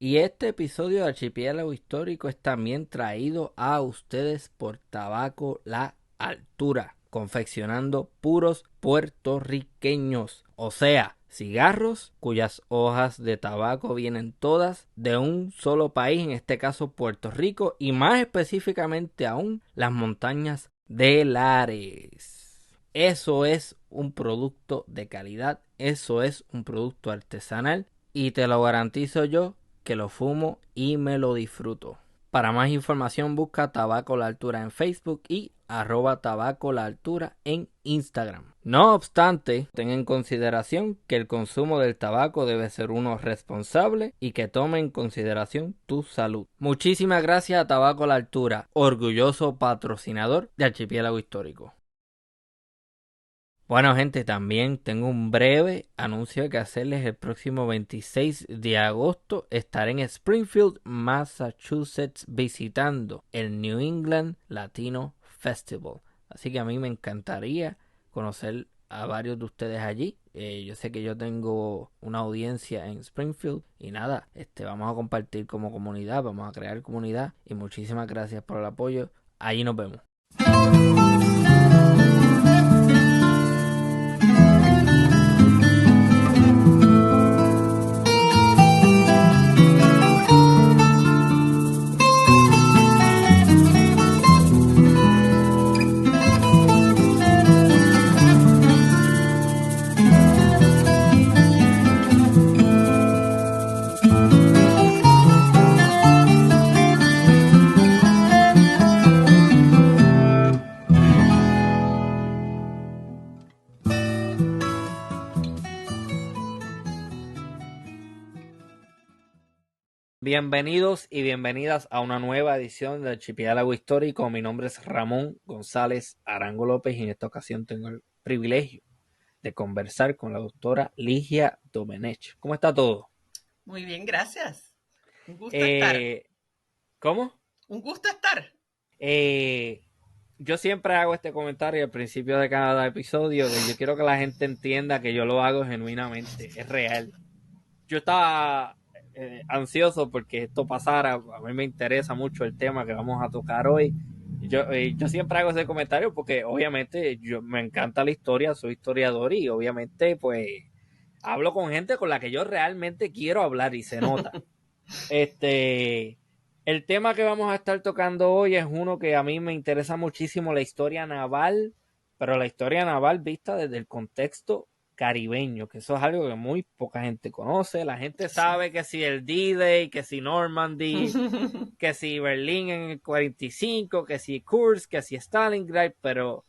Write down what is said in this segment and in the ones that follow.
Y este episodio de Archipiélago Histórico es también traído a ustedes por Tabaco La Altura, confeccionando puros puertorriqueños, o sea, cigarros cuyas hojas de tabaco vienen todas de un solo país, en este caso Puerto Rico, y más específicamente aún las montañas de Lares. Eso es un producto de calidad, eso es un producto artesanal y te lo garantizo yo que lo fumo y me lo disfruto. Para más información busca Tabaco La Altura en Facebook y @Tabaco La Altura en Instagram. No obstante, ten en consideración que el consumo del tabaco debe ser uno responsable y que tome en consideración tu salud. Muchísimas gracias a Tabaco La Altura, orgulloso patrocinador de Archipiélago Histórico. Bueno, gente, también tengo un breve anuncio que hacerles. El próximo 26 de agosto estaré en Springfield, Massachusetts, visitando el New England Latino Festival. Así que a mí me encantaría conocer a varios de ustedes allí. Yo sé que yo tengo una audiencia en Springfield y nada, vamos a compartir como comunidad, vamos a crear comunidad y muchísimas gracias por el apoyo. Allí nos vemos. Bienvenidos y bienvenidas a una nueva edición del Archipiélago Histórico. Mi nombre es Ramón González Arango López y en esta ocasión tengo el privilegio de conversar con la doctora Ligia Domenech. ¿Cómo está todo? Muy bien, gracias. Un gusto estar. Eh, ¿Cómo? Un gusto estar. Eh, yo siempre hago este comentario al principio de cada episodio, que yo quiero que la gente entienda que yo lo hago genuinamente, es real. Yo estaba ansioso porque esto pasara. A mí me interesa mucho el tema que vamos a tocar hoy. Yo siempre hago ese comentario porque obviamente me encanta la historia, soy historiador y obviamente pues hablo con gente con la que yo realmente quiero hablar y se nota. Este, el tema que vamos a estar tocando hoy es uno que a mí me interesa muchísimo, la historia naval, pero la historia naval vista desde el contexto caribeño, que eso es algo que muy poca gente conoce. La gente Sí. sabe que si el D-Day, que si Normandy, que si Berlín en el 45, que si Kursk, que si Stalingrad, pero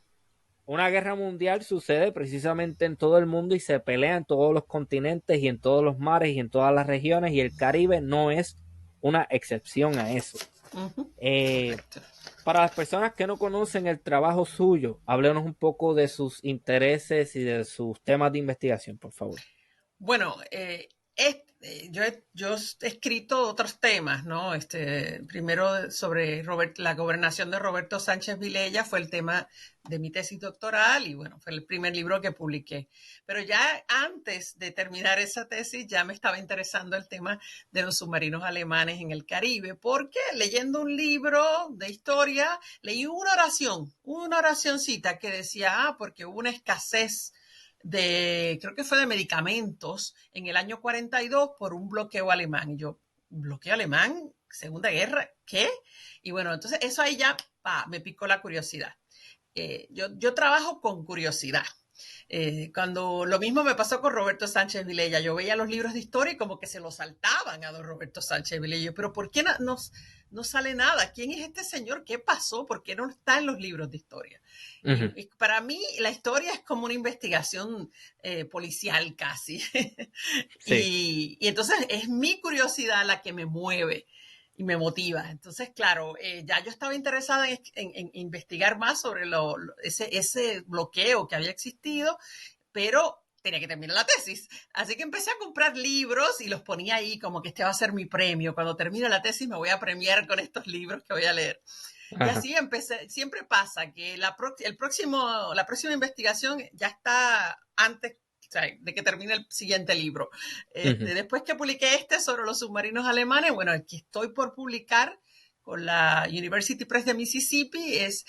una guerra mundial sucede precisamente en todo el mundo y se pelea en todos los continentes y en todos los mares y en todas las regiones, y el Caribe no es una excepción a eso. Eh, Correcto. para las personas que no conocen el trabajo suyo, háblenos un poco de sus intereses y de sus temas de investigación, por favor. Bueno, yo he escrito otros temas, ¿no? Primero sobre la gobernación de Roberto Sánchez Vilella fue el tema de mi tesis doctoral y bueno, fue el primer libro que publiqué. Pero ya antes de terminar esa tesis ya me estaba interesando el tema de los submarinos alemanes en el Caribe, porque leyendo un libro de historia leí una oracioncita que decía, porque hubo una escasez creo que fue de medicamentos en el año 42 por un bloqueo alemán. Y yo, ¿bloqueo alemán? Segunda Guerra, ¿qué? Y bueno, entonces eso ahí ya me picó la curiosidad. Yo trabajo con curiosidad. Cuando lo mismo me pasó con Roberto Sánchez Vilella, yo veía los libros de historia y como que se lo saltaban a don Roberto Sánchez Vilella, pero ¿por qué no sale nada? ¿Quién es este señor? ¿Qué pasó? ¿Por qué no está en los libros de historia? Uh-huh. Y para mí la historia es como una investigación policial casi. Sí. Y entonces es mi curiosidad la que me mueve y me motiva. Entonces, claro, ya yo estaba interesada en investigar más sobre ese bloqueo que había existido, pero tenía que terminar la tesis. Así que empecé a comprar libros y los ponía ahí como que este va a ser mi premio. Cuando termine la tesis me voy a premiar con estos libros que voy a leer. Y Ajá. así empecé. Siempre pasa que la próxima investigación ya está antes sea, de que termine el siguiente libro. Ujú. Después que publiqué sobre los submarinos alemanes, bueno, aquí estoy por publicar con la University Press de Mississippi, es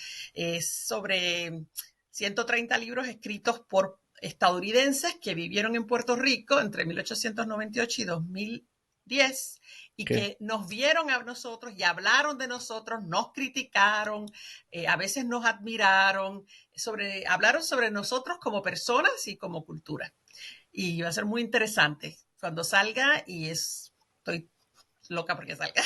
sobre 130 libros escritos por estadounidenses que vivieron en Puerto Rico entre 1898 y 2010 y ¿Qué? que nos vieron a nosotros y hablaron de nosotros, nos criticaron, a veces nos admiraron, hablaron sobre nosotros como personas y como cultura. Y va a ser muy interesante cuando salga y estoy loca porque salga.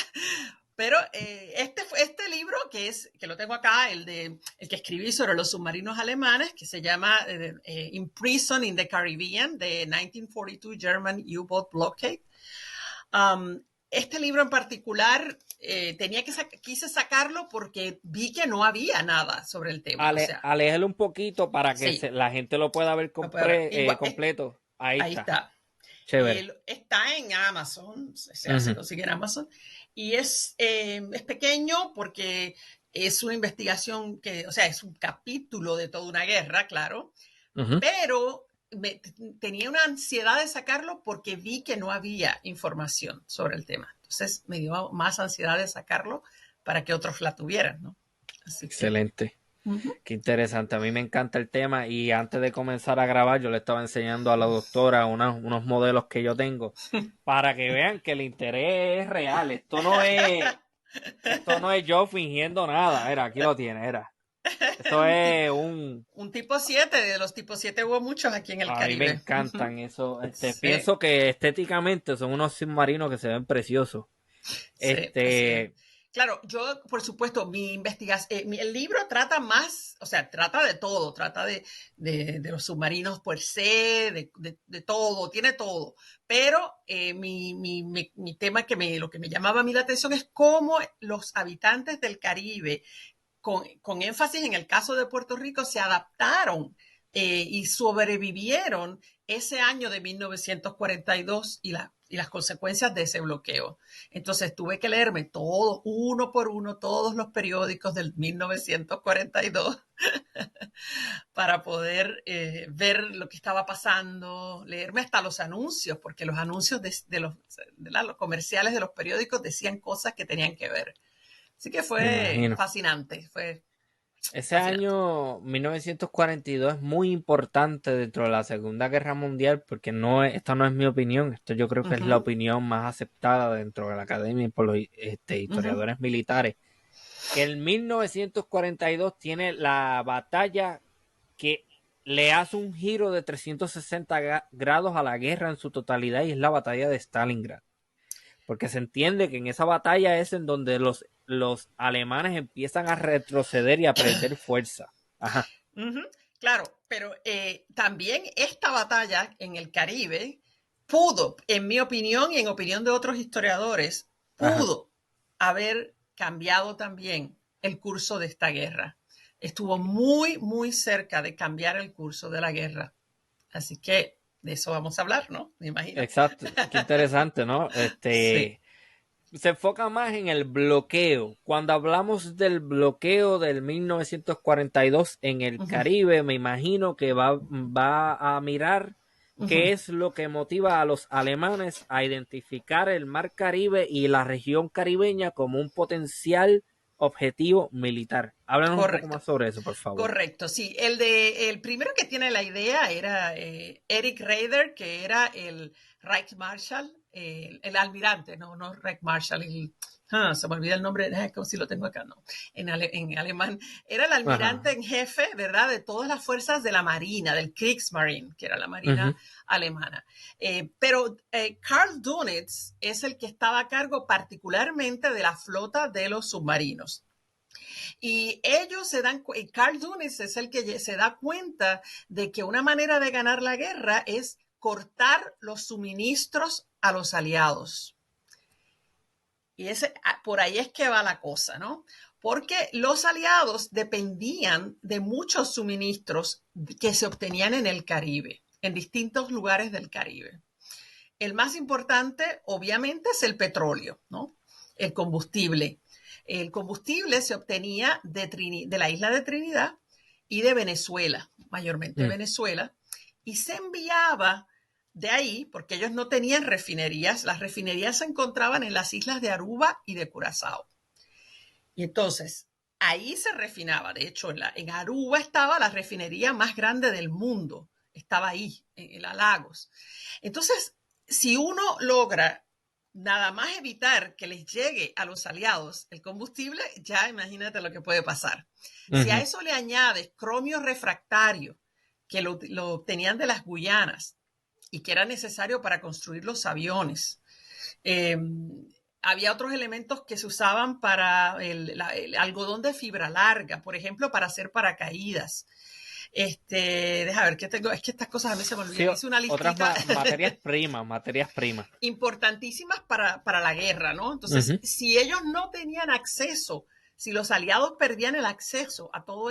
Pero este libro que lo tengo acá, el que escribí sobre los submarinos alemanes, que se llama Imprisoned in the Caribbean, de 1942 German U-Boat Blockade. Este libro en particular quise sacarlo porque vi que no había nada sobre el tema. O sea, Aléjalo un poquito para que sí, la gente lo pueda ver lo puede ver. Igual, completo. Ahí ahí está. está. Chévere. Está en Amazon, se Ujú. consigue en Amazon, y es pequeño porque es una investigación o sea, es un capítulo de toda una guerra, claro, Ujú. pero tenía una ansiedad de sacarlo porque vi que no había información sobre el tema. Entonces me dio más ansiedad de sacarlo para que otros la tuvieran, ¿no? Así que... Excelente. Uh-huh. Qué interesante. A mí me encanta el tema y antes de comenzar a grabar yo le estaba enseñando a la doctora unos modelos que yo tengo para que vean que el interés es real. Esto no es yo fingiendo nada. Era, aquí lo tiene, era. Esto un, es tipo, un... un tipo 7, de los tipos 7 hubo muchos aquí en el A mí me Caribe. Uh-huh. encantan eso. Sí, Pienso que estéticamente son unos submarinos que se ven preciosos. sí, así es. Este, Claro, yo, por supuesto, mi investigación, el libro trata más, o sea, trata de todo, trata de los submarinos per se, de todo, tiene todo. Pero mi tema lo que me llamaba a mí la atención es cómo los habitantes del Caribe, con énfasis en el caso de Puerto Rico, se adaptaron y sobrevivieron ese año de 1942 y las consecuencias de ese bloqueo. Entonces tuve que leerme todo, uno por uno, todos los periódicos del 1942 para poder ver lo que estaba pasando, leerme hasta los anuncios, porque los anuncios los comerciales de los periódicos decían cosas que tenían que ver. Así que me fue imagino. fascinante, fue Ese fascinante. año 1942 es muy importante dentro de la Segunda Guerra Mundial porque esta no es mi opinión, esto yo creo que es la Uh-huh, opinión más aceptada dentro de la academia y por los uh-huh. historiadores militares, que el 1942 tiene la batalla que le hace un giro de 360 grados a la guerra en su totalidad y es la batalla de Stalingrad. Porque se entiende que en esa batalla es en donde los alemanes empiezan a retroceder y a perder fuerza. Ajá. Uh-huh. Claro, pero también esta batalla en el Caribe pudo, en mi opinión y en opinión de otros historiadores, Ajá. pudo haber cambiado también el curso de esta guerra. Estuvo muy, muy cerca de cambiar el curso de la guerra. Así que de eso vamos a hablar, ¿no? Me imagino. Exacto. Qué interesante, ¿no? Sí. Se enfoca más en el bloqueo. Cuando hablamos del bloqueo del 1942 en el Uh-huh. Caribe, me imagino que va a mirar Uh-huh. qué es lo que motiva a los alemanes a identificar el Mar Caribe y la región caribeña como un potencial objetivo militar. Háblanos un poco Correcto. más sobre eso, por favor. Correcto, sí. El primero que tiene la idea era Eric Raeder, que era el Reichsmarschall, el almirante, no Reichsmarschall, se me olvida el nombre, como si lo tengo acá, no, en alemán. Era el almirante Ajá. en jefe, ¿verdad?, de todas las fuerzas de la Marina, del Kriegsmarine, que era la Marina Ujú. alemana. Pero Karl Dönitz es el que estaba a cargo particularmente de la flota de los submarinos. Y Carl Dönitz es el que se da cuenta de que una manera de ganar la guerra es cortar los suministros a los aliados. Y por ahí es que va la cosa, ¿no? Porque los aliados dependían de muchos suministros que se obtenían en el Caribe, en distintos lugares del Caribe. El más importante, obviamente, es el petróleo, ¿no? El combustible. El combustible se obtenía de la isla de Trinidad y de Venezuela, mayormente Mm. Venezuela, y se enviaba de ahí, porque ellos no tenían refinerías, las refinerías se encontraban en las islas de Aruba y de Curazao. Y entonces, ahí se refinaba. De hecho, en Aruba estaba la refinería más grande del mundo. Estaba ahí, en la Lagos. Entonces, si uno logra nada más evitar que les llegue a los aliados el combustible, ya imagínate lo que puede pasar. Si a eso le añades cromio refractario, que lo obtenían de las Guyanas y que era necesario para construir los aviones, había otros elementos que se usaban para el algodón de fibra larga, por ejemplo, para hacer paracaídas. Deja ver qué tengo, es que estas cosas a mí se me olvidan. Sí, Hice una otras listita materias primas. importantísimas para la guerra, ¿no? Entonces, si ellos no tenían acceso, si los aliados perdían el acceso a todo,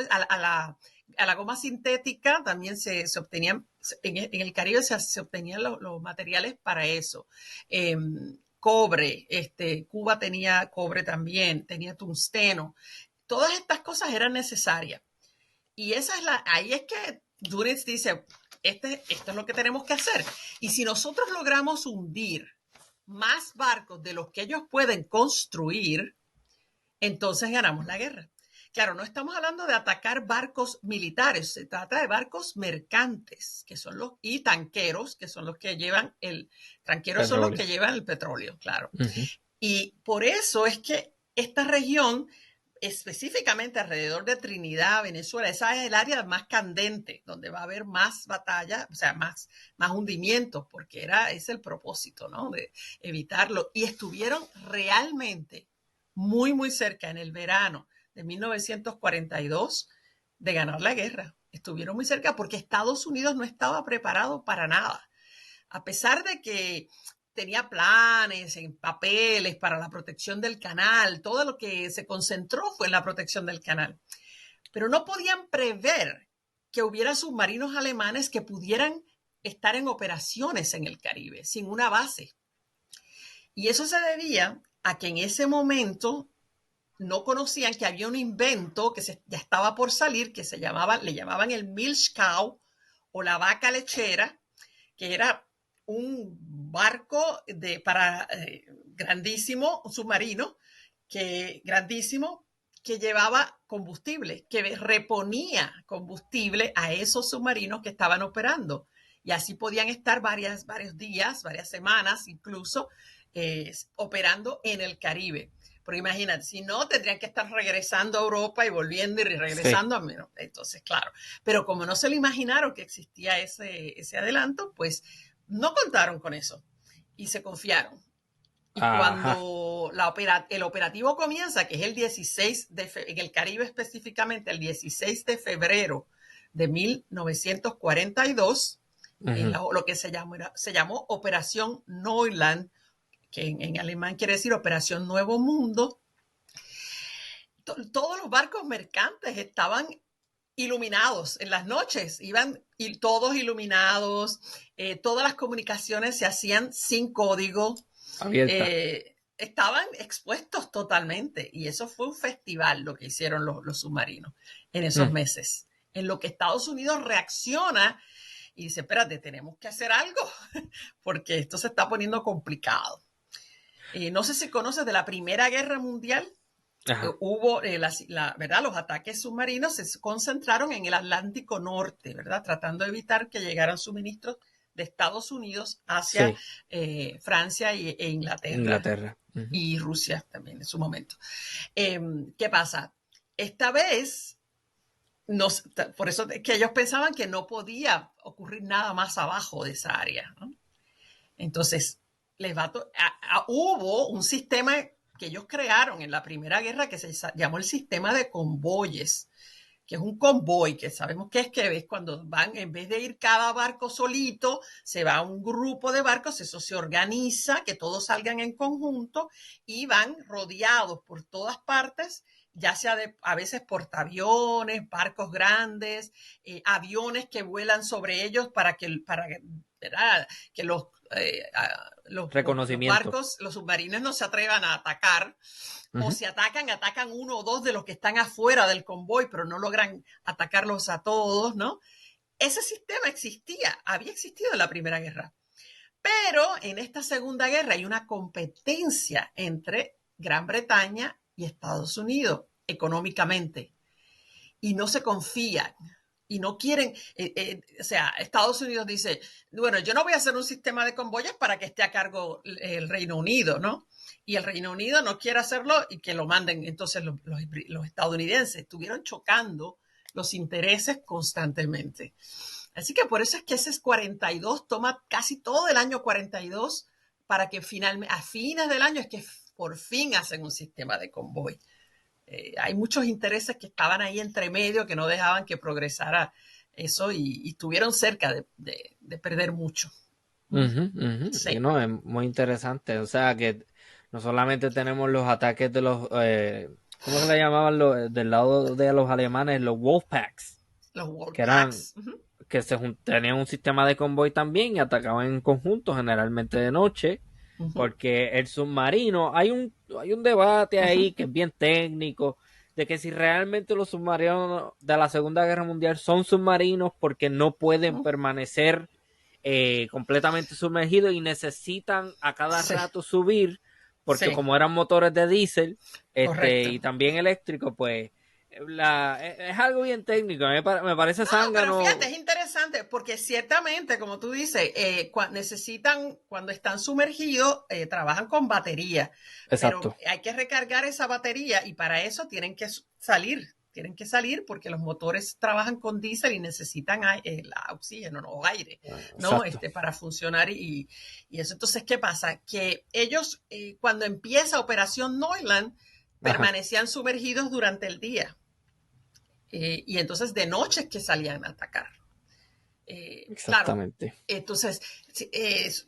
a la goma sintética, también se obtenían, en el Caribe se obtenían los materiales para eso. Cobre, Cuba tenía cobre también, tenía tungsteno. Todas estas cosas eran necesarias. Y ahí es que Dönitz dice, esto es lo que tenemos que hacer. Y si nosotros logramos hundir más barcos de los que ellos pueden construir, entonces ganamos la guerra. Claro, no estamos hablando de atacar barcos militares, se trata de barcos mercantes, que son y tanqueros, que son los que llevan tanqueros son los que llevan el petróleo, claro. Y por eso es que esta región, específicamente alrededor de Trinidad, Venezuela, esa es el área más candente, donde va a haber más batalla, o sea, más hundimientos, porque es el propósito, ¿no? De evitarlo. Y estuvieron realmente muy, muy cerca en el verano de 1942 de ganar la guerra. Estuvieron muy cerca porque Estados Unidos no estaba preparado para nada. A pesar de que tenía planes en papeles para la protección del canal, todo lo que se concentró fue en la protección del canal. Pero no podían prever que hubiera submarinos alemanes que pudieran estar en operaciones en el Caribe, sin una base. Y eso se debía a que en ese momento no conocían que había un invento que ya estaba por salir, que le llamaban el Milch Cow o la vaca lechera, que era un barco grandísimo, un submarino, grandísimo, que llevaba combustible, que reponía combustible a esos submarinos que estaban operando. Y así podían estar varios días, varias semanas incluso, operando en el Caribe. Porque imagínate, si no, tendrían que estar regresando a Europa y volviendo y regresando a menos. Entonces, claro. Pero como no se lo imaginaron que existía ese adelanto, pues no contaron con eso y se confiaron. Y cuando el operativo comienza, que es el 16 en el Caribe específicamente, el 16 de febrero de 1942, lo que se llamó Operación Neuland, que en alemán quiere decir Operación Nuevo Mundo. Todos los barcos mercantes estaban iluminados en las noches, iban todos iluminados, todas las comunicaciones se hacían sin código, estaban expuestos totalmente, y eso fue un festival lo que hicieron los submarinos en esos meses, en lo que Estados Unidos reacciona y dice, espérate, tenemos que hacer algo, porque esto se está poniendo complicado. No sé si conoces de la Primera Guerra Mundial. Hubo, ¿verdad? Los ataques submarinos se concentraron en el Atlántico Norte, ¿verdad? Tratando de evitar que llegaran suministros de Estados Unidos hacia Francia e Inglaterra. Y Rusia también en su momento. ¿Qué pasa? Esta vez, por eso es que ellos pensaban que no podía ocurrir nada más abajo de esa área, ¿no? Entonces, hubo un sistema que ellos crearon en la Primera Guerra que se llamó el sistema de convoyes, que es un convoy, que sabemos que es cuando van, en vez de ir cada barco solito, se va a un grupo de barcos, eso se organiza, que todos salgan en conjunto y van rodeados por todas partes, ya sea a veces portaaviones, barcos grandes, aviones que vuelan sobre ellos para que los barcos, los submarinos no se atrevan a atacar, o si atacan uno o dos de los que están afuera del convoy, pero no logran atacarlos a todos, ¿no? ese sistema había existido en la Primera Guerra. Pero en esta Segunda Guerra hay una competencia entre Gran Bretaña y Estados Unidos económicamente. Y no se confían. Y no quieren, o sea, Estados Unidos dice, bueno, yo no voy a hacer un sistema de convoyes para que esté a cargo el Reino Unido, ¿no? Y el Reino Unido no quiere hacerlo y que lo manden. Entonces los estadounidenses estuvieron chocando los intereses constantemente. Así que por eso es que ese 42 toma casi todo el año 42 para que finalmente, a fines del año es que por fin hacen un sistema de convoy. Hay muchos intereses que estaban ahí entre medio que no dejaban que progresara eso y estuvieron cerca de perder mucho. Sí, Sí. no, es muy interesante. O sea que no solamente tenemos los ataques de los, ¿cómo se le llamaban del lado de los alemanes? Los Wolfpacks, Los que eran, Wolfpacks. que tenían un sistema de convoy también y atacaban en conjunto, generalmente de noche, porque el submarino, hay un debate ahí que es bien técnico, de que si realmente los submarinos de la Segunda Guerra Mundial son submarinos porque no pueden permanecer completamente sumergidos y necesitan a cada Sí, rato subir, porque sí, como eran motores de diésel correcto. y también eléctricos, pues es algo bien técnico. Me parece No, pero fíjate, zángano. es interesante porque ciertamente, como tú dices, necesitan, cuando están sumergidos, trabajan con batería, pero Exacto. hay que recargar esa batería y para eso tienen que salir porque los motores trabajan con diésel y necesitan oxígeno, no, o aire, ¿no? Exacto. Para funcionar y eso. Entonces, ¿qué pasa? Que ellos, cuando empieza Operación Neuland, Ajá. permanecían sumergidos durante el día. Y entonces de noche es que salían a atacar. Claro, Exactamente. entonces,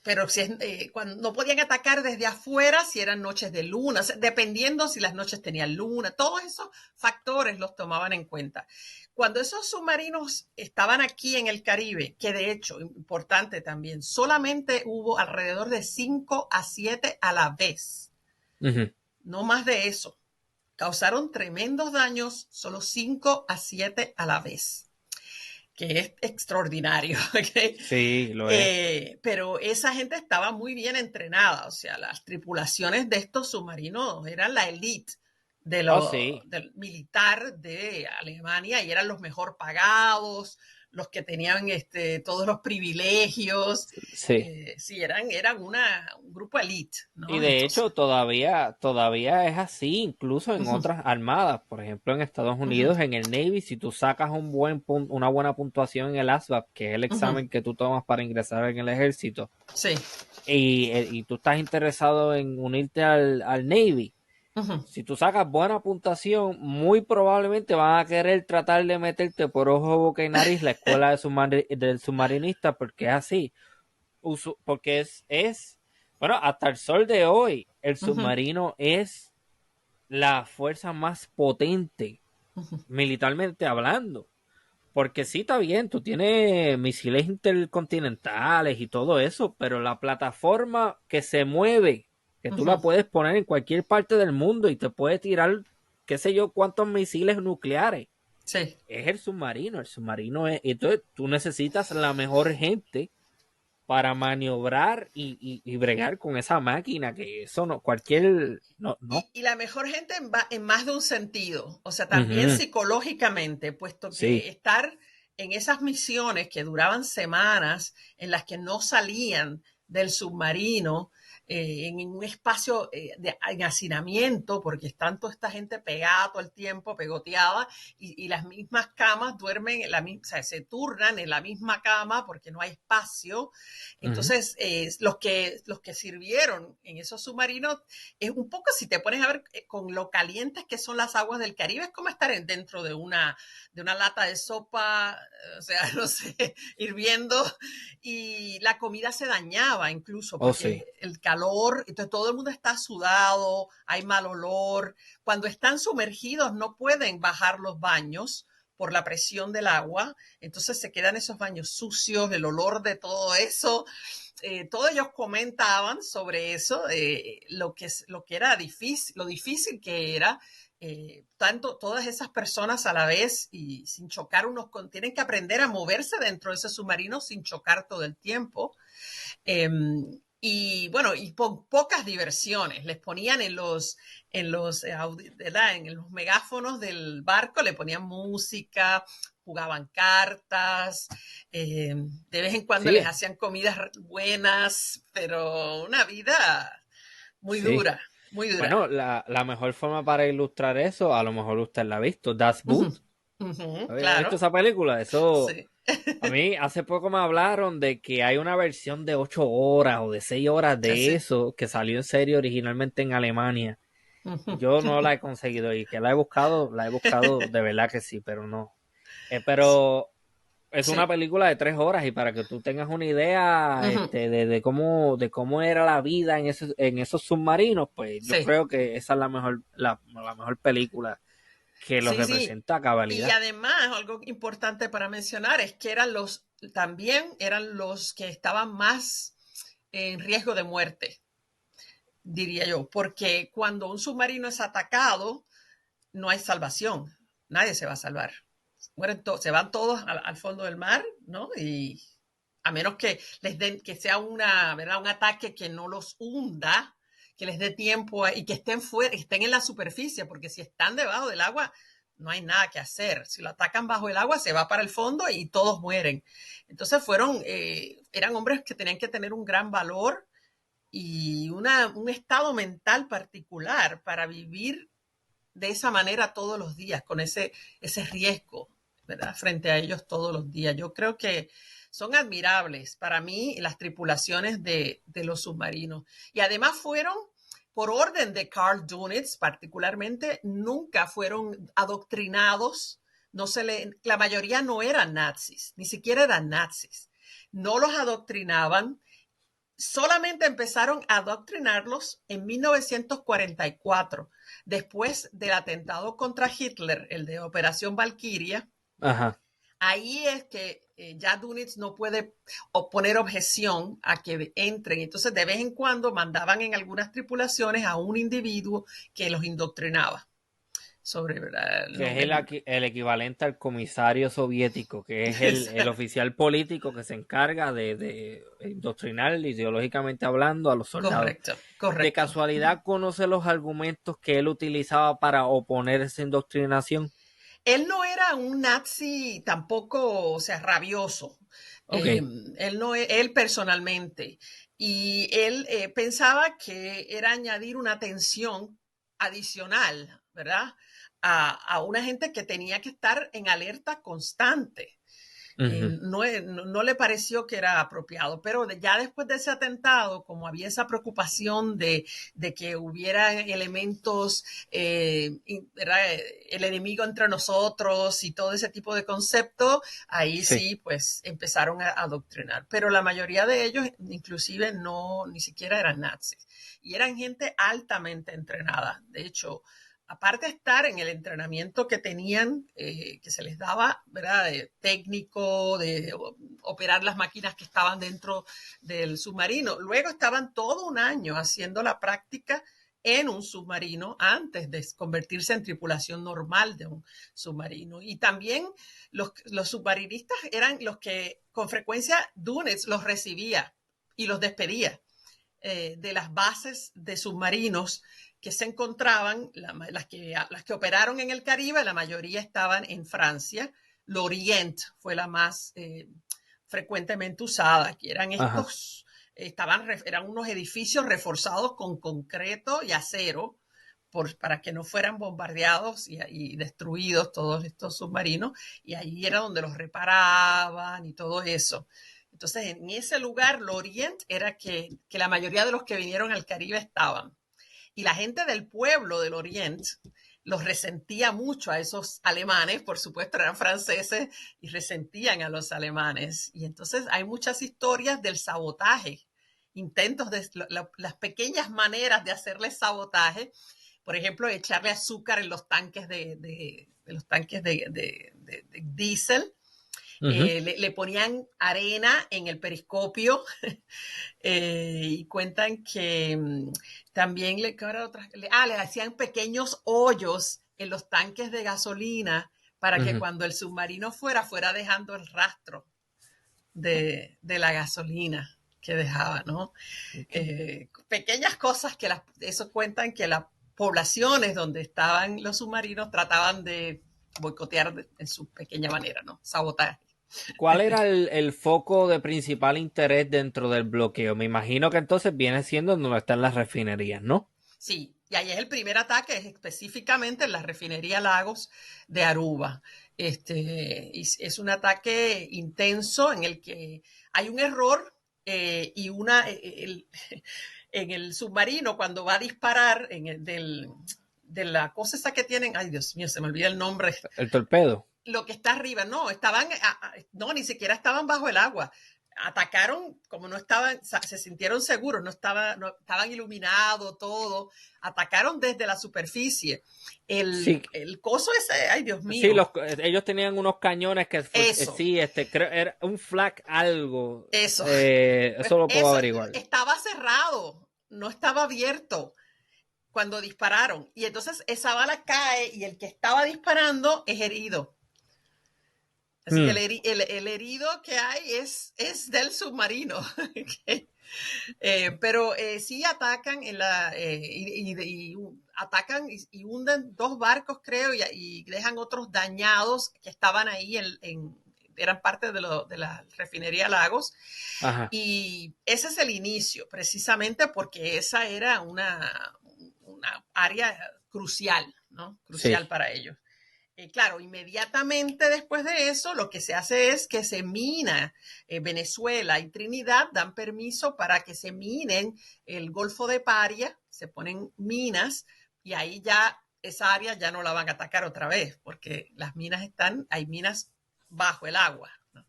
pero si cuando no podían atacar desde afuera, si eran noches de luna, o sea, dependiendo si las noches tenían luna, todos esos factores los tomaban en cuenta. Cuando esos submarinos estaban aquí en el Caribe, que de hecho, importante también, solamente hubo alrededor de 5 a 7 a la vez, Ujú. no más de eso. Causaron tremendos daños, solo 5 a 7 a la vez, que es extraordinario. ¿Okay? Sí, lo es. Pero esa gente estaba muy bien entrenada, o sea, las tripulaciones de estos submarinos eran la élite Oh, sí. del militar de Alemania y eran los mejor pagados, los que tenían todos los privilegios. Sí. Sí, eran un grupo elite, Y ¿no? de Entonces, hecho todavía es así, incluso en otras armadas. Por ejemplo, en Estados uh -huh, Unidos, en el Navy, si tú sacas una buena puntuación en el ASVAB, que es el uh -huh, examen que tú tomas para ingresar en el ejército, sí. y tú estás interesado en unirte al Navy, Uh -huh, si tú sacas buena puntuación, muy probablemente van a querer tratar de meterte por ojo, boca y nariz la escuela del submarinista, porque es así. Porque bueno, hasta el sol de hoy, el uh -huh, submarino es la fuerza más potente, uh -huh. militarmente hablando. Porque sí, está bien, tú tienes misiles intercontinentales y todo eso, pero la plataforma que se mueve, que tú la Uh-huh. puedes poner en cualquier parte del mundo y te puede tirar, qué sé yo, cuántos misiles nucleares, Sí. es el submarino. El submarino es, entonces tú necesitas la mejor gente para maniobrar y bregar con esa máquina, que eso no, cualquier, no, no. Y la mejor gente en más de un sentido, o sea, también Ujú. psicológicamente, puesto que Sí. estar en esas misiones que duraban semanas, en las que no salían del submarino, en un espacio en hacinamiento, porque están toda esta gente pegada todo el tiempo, pegoteada, y las mismas camas duermen, o sea, se turnan en la misma cama porque no hay espacio. Ujú. Entonces, los que sirvieron en esos submarinos, es un poco, si te pones a ver con lo calientes que son las aguas del Caribe, es como estar dentro de una lata de sopa, o sea, no sé, hirviendo, y la comida se dañaba incluso Oh, sí. porque el calor, entonces todo el mundo está sudado, hay mal olor. Cuando están sumergidos no pueden bajar los baños por la presión del agua, entonces se quedan esos baños sucios, el olor de todo eso, todos ellos comentaban sobre eso, lo que era difícil, lo difícil que era, tanto todas esas personas a la vez y sin chocar tienen que aprender a moverse dentro de ese submarino sin chocar todo el tiempo. Y bueno, y pocas diversiones. Les ponían en los, en los megáfonos del barco, le ponían música, jugaban cartas, de vez en cuando Sí, les hacían comidas buenas, pero una vida muy sí. dura, muy dura. Bueno, la mejor forma para ilustrar eso, a lo mejor usted la ha visto, Das Uh -huh, Boot. uh -huh, ¿Había visto claro, esa película? Eso, sí. a mí hace poco me hablaron de que hay una versión de 8 horas o de 6 horas de Así. eso que salió en serie originalmente en Alemania. Uh -huh. Yo no la he conseguido y que la he buscado de verdad que sí, pero no. Pero es una Sí. película de 3 horas y para que tú tengas una idea Uh -huh. de cómo era la vida en esos submarinos, pues yo Sí. creo que esa es la mejor película que los Sí, sí. representa a Y cabalidad. además, algo importante para mencionar es que también eran los que estaban más en riesgo de muerte, diría yo, porque cuando un submarino es atacado, no hay salvación, nadie se va a salvar. Se van todos al fondo del mar, ¿no? Y a menos que les den, que sea ¿verdad? Un ataque que no los hunda, que les dé tiempo y que estén fuera, estén en la superficie, porque si están debajo del agua, no hay nada que hacer. Si lo atacan bajo el agua, se va para el fondo y todos mueren. Entonces eran hombres que tenían que tener un gran valor y un estado mental particular para vivir de esa manera todos los días, con ese riesgo, ¿verdad? Frente a ellos todos los días. Yo creo que son admirables para mí las tripulaciones de los submarinos. Y además fueron, por orden de Carl Dönitz particularmente, nunca fueron adoctrinados. La mayoría no eran nazis, ni siquiera eran nazis. No los adoctrinaban, solamente empezaron a adoctrinarlos en 1944, después del atentado contra Hitler, el de Operación Valkyria. Ajá. Ahí es que ya Dönitz no puede poner objeción a que entren. Entonces, de vez en cuando mandaban en algunas tripulaciones a un individuo que los indoctrinaba sobre, ¿verdad? Que es el equivalente al comisario soviético, que es el oficial político que se encarga de indoctrinar ideológicamente hablando a los soldados. Correcto, ¿De correcto. casualidad conoce los argumentos que él utilizaba para oponer esa indoctrinación? Él no era un nazi tampoco, o sea, rabioso. Ok. Eh, él personalmente. Y él pensaba que era añadir una tensión adicional, ¿verdad? A una gente que tenía que estar en alerta constante. Ujú. No le pareció que era apropiado, pero ya después de ese atentado, como había esa preocupación de que hubiera elementos, el enemigo entre nosotros y todo ese tipo de conceptos, ahí Sí. sí, pues empezaron a adoctrinar. Pero la mayoría de ellos, inclusive, ni siquiera eran nazis. Y eran gente altamente entrenada. De hecho, aparte de estar en el entrenamiento que tenían, que se les daba, ¿verdad? De técnico, de operar las máquinas que estaban dentro del submarino. Luego estaban todo un año haciendo la práctica en un submarino antes de convertirse en tripulación normal de un submarino. Y también los submarinistas eran los que con frecuencia Dönitz los recibía y los despedía de las bases de submarinos que se encontraban, las que operaron en el Caribe, la mayoría estaban en Francia. L'Orient fue la más frecuentemente usada, que eran Ajá. eran unos edificios reforzados con concreto y acero para que no fueran bombardeados y destruidos todos estos submarinos, y ahí era donde los reparaban y todo eso. Entonces, en ese lugar, L'Orient era que la mayoría de los que vinieron al Caribe estaban. Y la gente del pueblo del Oriente los resentía mucho a esos alemanes, por supuesto eran franceses y resentían a los alemanes. Y entonces hay muchas historias del sabotaje, intentos de las pequeñas maneras de hacerles sabotaje, por ejemplo, echarle azúcar en los tanques de los tanques de diésel Ujú. Le ponían arena en el periscopio y cuentan que también le hacían pequeños hoyos en los tanques de gasolina para que Ujú. cuando el submarino fuera dejando el rastro de la gasolina que dejaba, ¿no? Okay. Pequeñas cosas que eso cuentan que las poblaciones donde estaban los submarinos trataban de boicotear en su pequeña manera, ¿no? Sabotaje. ¿Cuál era el foco de principal interés dentro del bloqueo? Me imagino que entonces viene siendo donde están las refinerías, ¿no? Sí, y ahí es el primer ataque, es específicamente en la refinería Lagos de Aruba. Es un ataque intenso en el que hay un error y en el submarino cuando va a disparar de la cosa esa que tienen, ay Dios mío, se me olvida el nombre, El torpedo. lo que está arriba, no, no, ni siquiera estaban bajo el agua. Atacaron, como no estaban, se sintieron seguros, no estaban iluminados, todo. Atacaron desde la superficie. Sí, El coso ese, ay Dios sí, mío, ellos tenían unos cañones que eso, sí, creo era un flak algo. eso. Pues Eso lo puedo eso averiguar. estaba cerrado, no estaba abierto cuando dispararon. Y entonces esa bala cae y el que estaba disparando es herido. Así que Hmm. el herido que hay es del submarino. Pero sí atacan y atacan y hunden dos barcos, creo, y dejan otros dañados que estaban ahí eran parte de la refinería Lagos. Ajá, Y ese es el inicio, precisamente porque esa era una área crucial, ¿no? Crucial sí. para ellos. Claro, inmediatamente después de eso, lo que se hace es que se mina Venezuela y Trinidad, dan permiso para que se minen el Golfo de Paria, se ponen minas y ahí ya esa área ya no la van a atacar otra vez, porque hay minas bajo el agua, ¿no?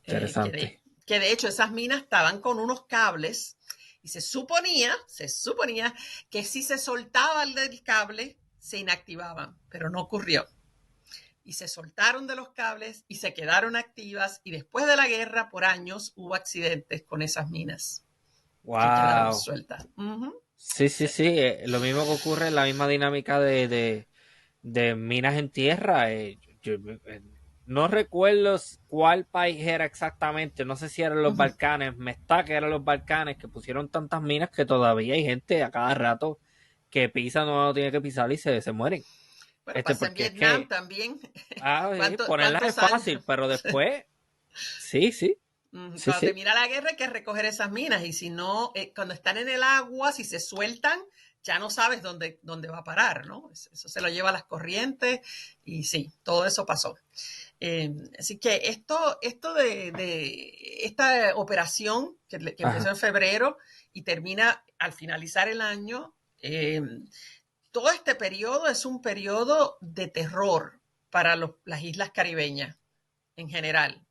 Eh, que, de, Interesante. que de hecho esas minas estaban con unos cables y se suponía que si se soltaba el cable, se inactivaban, pero no ocurrió y se soltaron de los cables y se quedaron activas y después de la guerra por años hubo accidentes con esas minas que quedaron Wow. sueltas. Sí, sí, Sí. sí. Lo mismo que ocurre, la misma dinámica de minas en tierra. No recuerdo cuál país era exactamente. No sé si eran los Balcanes. Me está que eran los Balcanes que pusieron tantas minas que todavía hay gente a cada rato que pisa, no tiene que pisar y se mueren. Bueno, pasa en Porque es Vietnam que también. ponerlas es ¿Cuántos años? fácil, pero después, sí, sí, sí, Cuando sí. termina la guerra hay que recoger esas minas y si no, cuando están en el agua, si se sueltan, ya no sabes dónde va a parar, ¿no? Eso se lo lleva a las corrientes y sí, todo eso pasó. Así que esto de esta operación que empezó Ajá. en febrero y termina al finalizar el año, todo este periodo es un periodo de terror para las islas caribeñas en general,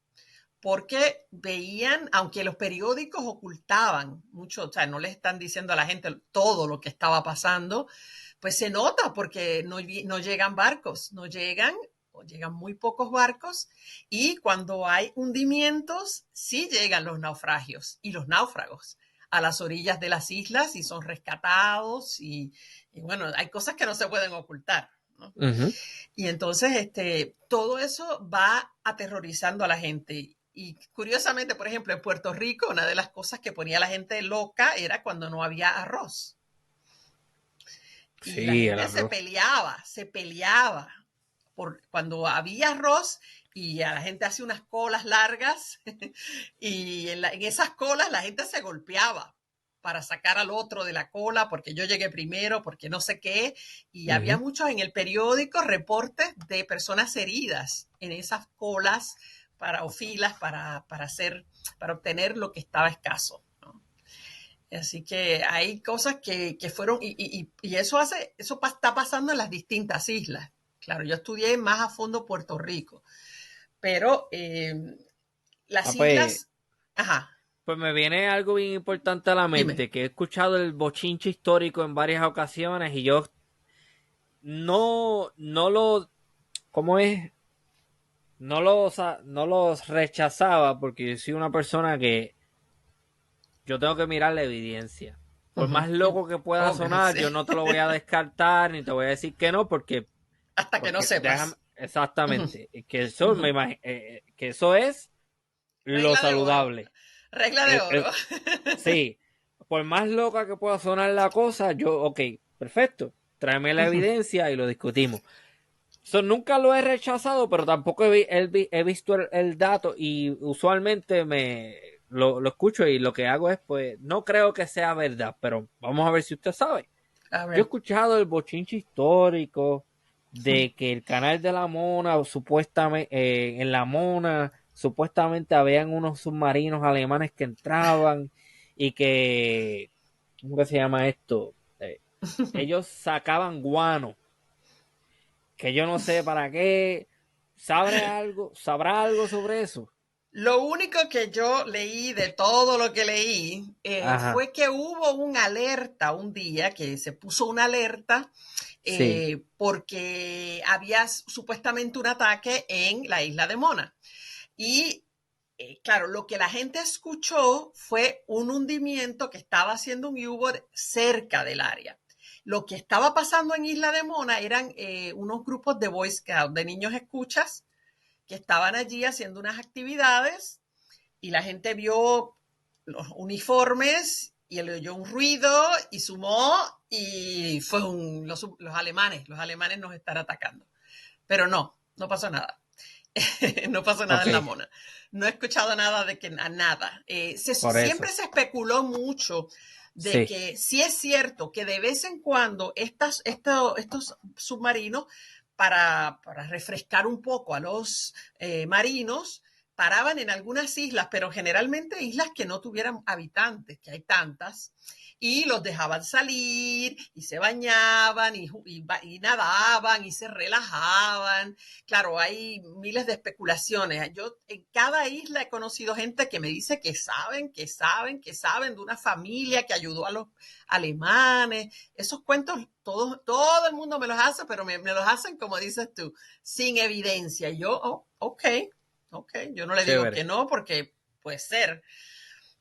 porque veían, aunque los periódicos ocultaban mucho, o sea, no les están diciendo a la gente todo lo que estaba pasando, pues se nota porque no llegan barcos, no llegan o llegan muy pocos barcos y cuando hay hundimientos, sí llegan los naufragios y los náufragos a las orillas de las islas y son rescatados y bueno, hay cosas que no se pueden ocultar, ¿no? Ujú. Y entonces, todo eso va aterrorizando a la gente. Y curiosamente, por ejemplo, en Puerto Rico, una de las cosas que ponía a la gente loca era cuando no había arroz. Y la Sí, el gente arroz. se peleaba por cuando había arroz y a la gente hace unas colas largas y en esas colas la gente se golpeaba para sacar al otro de la cola porque yo llegué primero, porque no sé qué. Y había Ujú. muchos en el periódico reportes de personas heridas en esas colas o filas para obtener lo que estaba escaso, ¿no? Así que hay cosas que fueron, y eso está pasando en las distintas islas. Claro, yo estudié más a fondo Puerto Rico, pero las Pues, islas, ajá, pues me viene algo bien importante a la dime. mente, que he escuchado el bochinche histórico en varias ocasiones y yo no lo, ¿cómo es? no los rechazaba porque yo soy una persona que yo tengo que mirar la evidencia. Por Ujú. más loco que pueda Obvio, sonar, sí. yo no te lo voy a descartar ni te voy a decir que no Hasta que no porque déjame, sepas. Ujú, exactamente, que eso ujú. que eso es lo Regla de oro. saludable. Regla de El- oro. el- sí, por más loca que pueda sonar la cosa, ok, perfecto, tráeme la Ujú. evidencia y lo discutimos. Nunca lo he rechazado, pero tampoco he visto el dato y usualmente lo escucho y lo que hago es, pues, no creo que sea verdad, pero vamos a ver si usted sabe. A Yo he ver. escuchado el bochinche histórico Ujú. de que el canal de la Mona, supuestamente, en la Mona, supuestamente habían unos submarinos alemanes que entraban y que, ¿cómo que se llama esto? Ellos sacaban guano, que yo no sé para qué. ¿Sabrá algo sobre eso? Lo único que yo leí de todo lo que leí Ajá, fue que hubo una alerta un día, que se puso una alerta sí, porque había supuestamente un ataque en la isla de Mona. Y claro, lo que la gente escuchó fue un hundimiento que estaba haciendo un U-Boat cerca del área. Lo que estaba pasando en Isla de Mona eran unos grupos de Boy Scouts, de niños escuchas, que estaban allí haciendo unas actividades y la gente vio los uniformes y él oyó un ruido y sumó y fue los alemanes nos están atacando. Pero no, no pasó nada. No pasó nada ok, en la Mona. No he escuchado nada de que nada. por Siempre eso, se especuló mucho de sí, que sí es cierto que de vez en cuando estos submarinos, para refrescar un poco a los marinos, paraban en algunas islas, pero generalmente islas que no tuvieran habitantes, que hay tantas, y los dejaban salir y se bañaban y nadaban y se relajaban. Claro, hay miles de especulaciones. Yo en cada isla he conocido gente que me dice que saben de una familia que ayudó a los alemanes. Esos cuentos, todo el mundo me los hace, pero me los hacen, como dices tú, sin evidencia. Y yo, ok, yo no le digo que chévere. no, porque puede ser.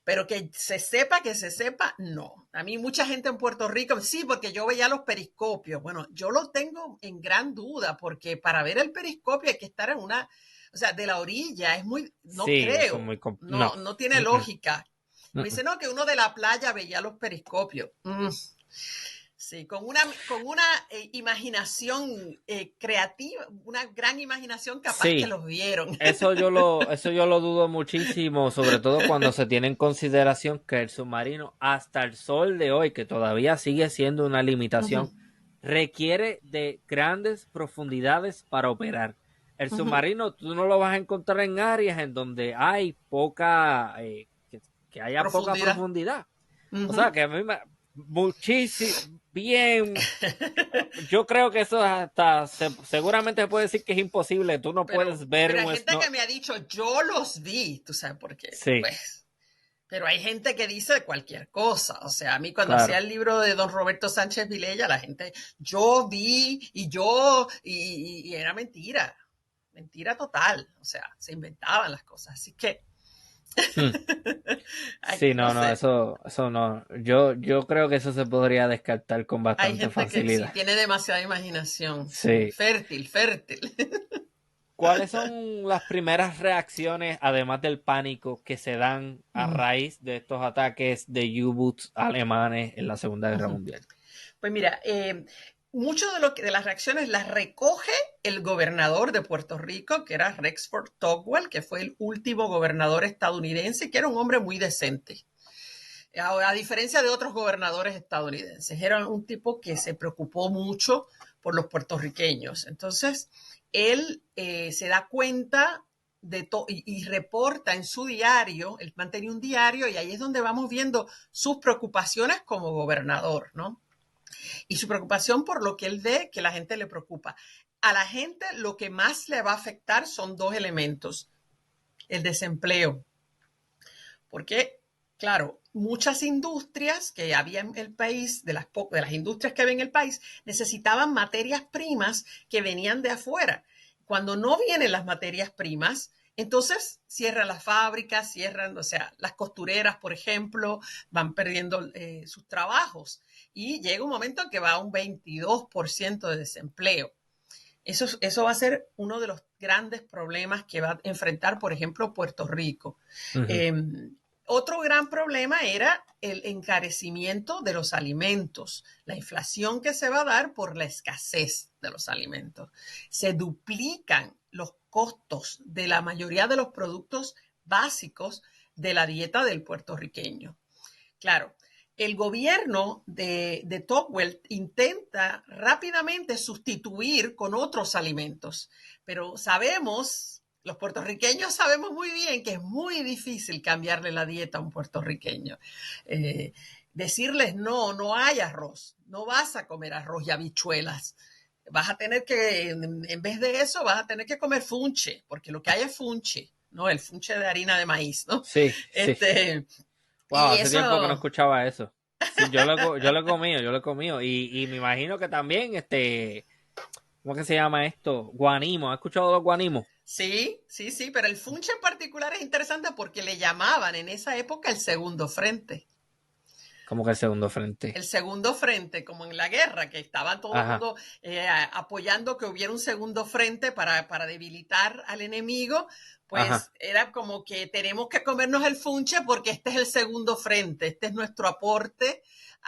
Pero que se sepa, no. A mí mucha gente en Puerto Rico, sí, porque yo veía los periscopios. Bueno, yo lo tengo en gran duda, porque para ver el periscopio hay que estar o sea, de la orilla, no Sí, eso es creo, muy... no. no tiene Mm, mm, lógica. Me mm. dice, no, que uno de la playa veía los periscopios. Sí, con una imaginación creativa, una gran imaginación, capaz que Sí, los vieron. eso yo lo dudo muchísimo, sobre todo cuando se tiene en consideración que el submarino, hasta el sol de hoy, que todavía sigue siendo una Ujú, limitación, requiere de grandes profundidades para operar. El ujú. submarino tú no lo vas a encontrar en áreas en donde hay que haya poca Profundidad. profundidad. O sea, Ujú. que a mí muchísimo, bien, yo creo que eso hasta seguramente se puede decir que es imposible. Tú no Pero, puedes ver pero hay un gente que snow. me ha dicho, yo los vi, tú sabes por qué. Sí, Pues, pero hay gente que dice cualquier cosa. O sea, a mí cuando hacía claro. el libro de don Roberto Sánchez Vilella, la gente, yo vi y era mentira. Mentira total. O sea, se inventaban las cosas. Así que, Hmm. Sí, no no, sé. eso no. Yo creo que eso se podría descartar con Hay bastante gente que sí facilidad. tiene demasiada imaginación. Sí, Sí. fértil, fértil. ¿Cuáles son las primeras reacciones, además del pánico, que se dan a raíz de estos ataques de U-Boots alemanes en la Segunda Guerra Mundial? Pues mira, mucho de las reacciones las recoge el gobernador de Puerto Rico, que era Rexford Togwell, que fue el último gobernador estadounidense, que era un hombre muy decente. Ahora, a diferencia de otros gobernadores estadounidenses, era un tipo que se preocupó mucho por los puertorriqueños. Entonces, él se da cuenta y reporta en su diario, él mantenía un diario y ahí es donde vamos viendo sus preocupaciones como gobernador, ¿no? Y su preocupación por lo que él ve que la gente le preocupa. A la gente lo que más le va a afectar son dos elementos. El desempleo, porque, claro, muchas industrias que había en el país, de las industrias que había en el país, necesitaban materias primas que venían de afuera. cuando no vienen las materias primas, entonces cierran las fábricas, o sea, las costureras, por ejemplo, van perdiendo sus trabajos y llega un momento en que va a un 22% de desempleo. Eso va a ser uno de los grandes problemas que va a enfrentar, por ejemplo, Puerto Rico. Ujú. Otro gran problema era el encarecimiento de los alimentos, la inflación que se va a dar por la escasez de los alimentos. Se duplican los costos de la mayoría de los productos básicos de la dieta del puertorriqueño. Claro, el gobierno de Tocqueville intenta rápidamente sustituir con otros alimentos, pero los puertorriqueños sabemos muy bien que es muy difícil cambiarle la dieta a un puertorriqueño. Decirles no, no hay arroz, no vas a comer arroz y habichuelas. Vas a tener que, en vez de eso, vas a tener que comer funche, porque lo que hay es funche, ¿no? El funche de harina de maíz, ¿no? Sí, sí. Este, Wow, y hace tiempo que no eso, escuchaba eso. Sí, yo lo he comido, yo lo he comido. Y me imagino que también, ¿cómo que se llama esto? Guanimo. ¿Has escuchado de los guanimos? sí, sí, sí, pero el funche en particular es interesante porque le llamaban en esa época el segundo frente. Como que el segundo frente. El segundo frente, como en la guerra, que estaba todo el Ajá, mundo apoyando que hubiera un segundo frente para debilitar al enemigo, pues ajá. era como que tenemos que comernos el funche porque este es el segundo frente, este es nuestro aporte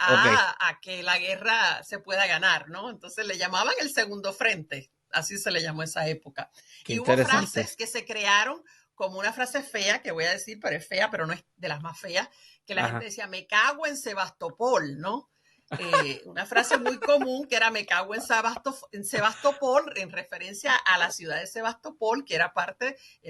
Ok, a que la guerra se pueda ganar, ¿no? Entonces le llamaban el segundo frente, así se le llamó esa época. qué Y hubo interesante. frases que se crearon como una frase fea, que voy a decir, pero es fea, pero no es de las más feas, que la gente Ajá. decía, me cago en Sebastopol, ¿no? Una frase muy común que era me cago en Sebastopol, en referencia a la ciudad de Sebastopol, que era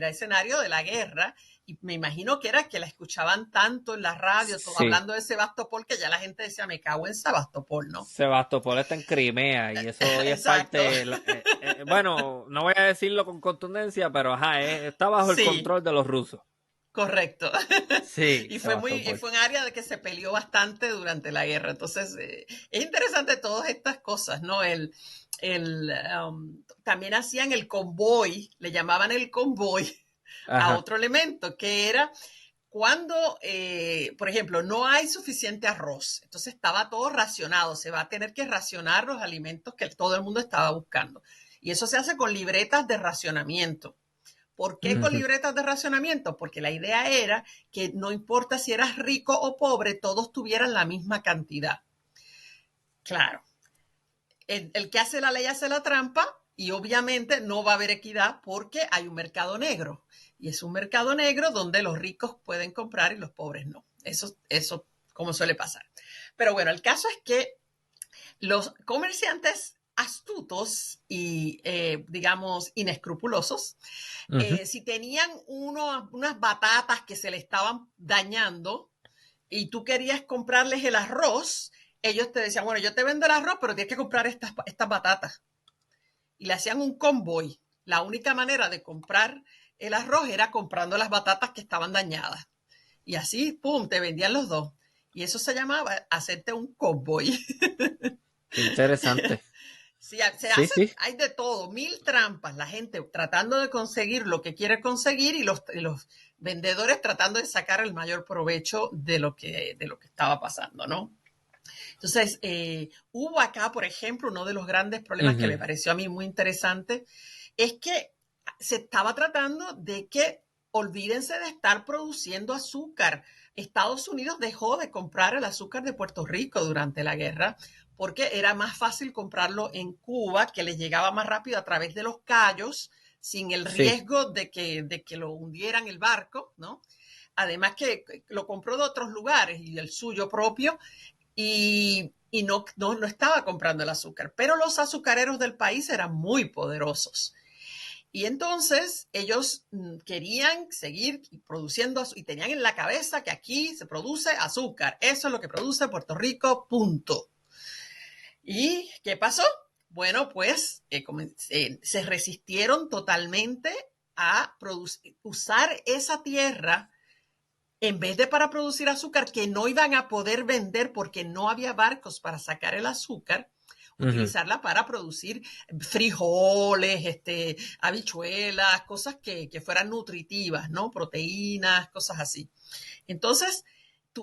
escenario de la guerra, y me imagino que era que la escuchaban tanto en la radio, todo, Sí. hablando de Sebastopol, que ya la gente decía me cago en Sebastopol, ¿no? Sebastopol está en Crimea y eso hoy es Exacto. parte, bueno, no voy a decirlo con contundencia, pero ajá, está bajo el Sí, control de los rusos. correcto. Sí, Y Sebastopol. fue un área de que se peleó bastante durante la guerra. Entonces, es interesante todas estas cosas, ¿no? También hacían el convoy, le llamaban el convoy a Ajá. otro elemento, que era cuando, por ejemplo, no hay suficiente arroz, entonces estaba todo racionado, se va a tener que racionar los alimentos que todo el mundo estaba buscando. Y eso se hace con libretas de racionamiento. ¿Por qué con Ujú. libretas de racionamiento? Porque la idea era que no importa si eras rico o pobre, todos tuvieran la misma cantidad. Claro, el que hace la ley hace la trampa y obviamente no va a haber equidad porque hay un mercado negro. Y es un mercado negro donde los ricos pueden comprar y los pobres no. Eso como suele pasar. Pero bueno, el caso es que los comerciantes astutos y, digamos, inescrupulosos, Ujú. si tenían unas batatas que se le estaban dañando y tú querías comprarles el arroz, ellos te decían, bueno, yo te vendo el arroz, pero tienes que comprar estas batatas. Y le hacían un convoy. La única manera de comprar el arroz era comprando las batatas que estaban dañadas. Y así, pum, te vendían los dos. Y eso se llamaba hacerte un convoy. Qué interesante. Sí, Sí, sí. hay de todo, mil trampas, la gente tratando de conseguir lo que quiere conseguir y los vendedores tratando de sacar el mayor provecho de lo que estaba pasando, ¿no? Entonces, hubo acá, por ejemplo, uno de los grandes problemas que me Ujú. pareció a mí muy interesante, es que se estaba tratando de que olvídense de estar produciendo azúcar. Estados Unidos dejó de comprar el azúcar de Puerto Rico durante la guerra porque era más fácil comprarlo en Cuba, que les llegaba más rápido a través de los cayos, sin el Sí. riesgo de que lo hundieran el barco, ¿no? Además que lo compró de otros lugares y el suyo propio, y no estaba comprando el azúcar, pero los azucareros del país eran muy poderosos. Y entonces ellos querían seguir produciendo y tenían en la cabeza que aquí se produce azúcar. Eso es lo que produce Puerto Rico, punto. ¿Y qué pasó? Bueno, pues se resistieron totalmente a usar esa tierra en vez de para producir azúcar que no iban a poder vender porque no había barcos para sacar el azúcar, Ujú. utilizarla para producir frijoles, habichuelas, cosas que fueran nutritivas, ¿no? Proteínas, cosas así. Entonces,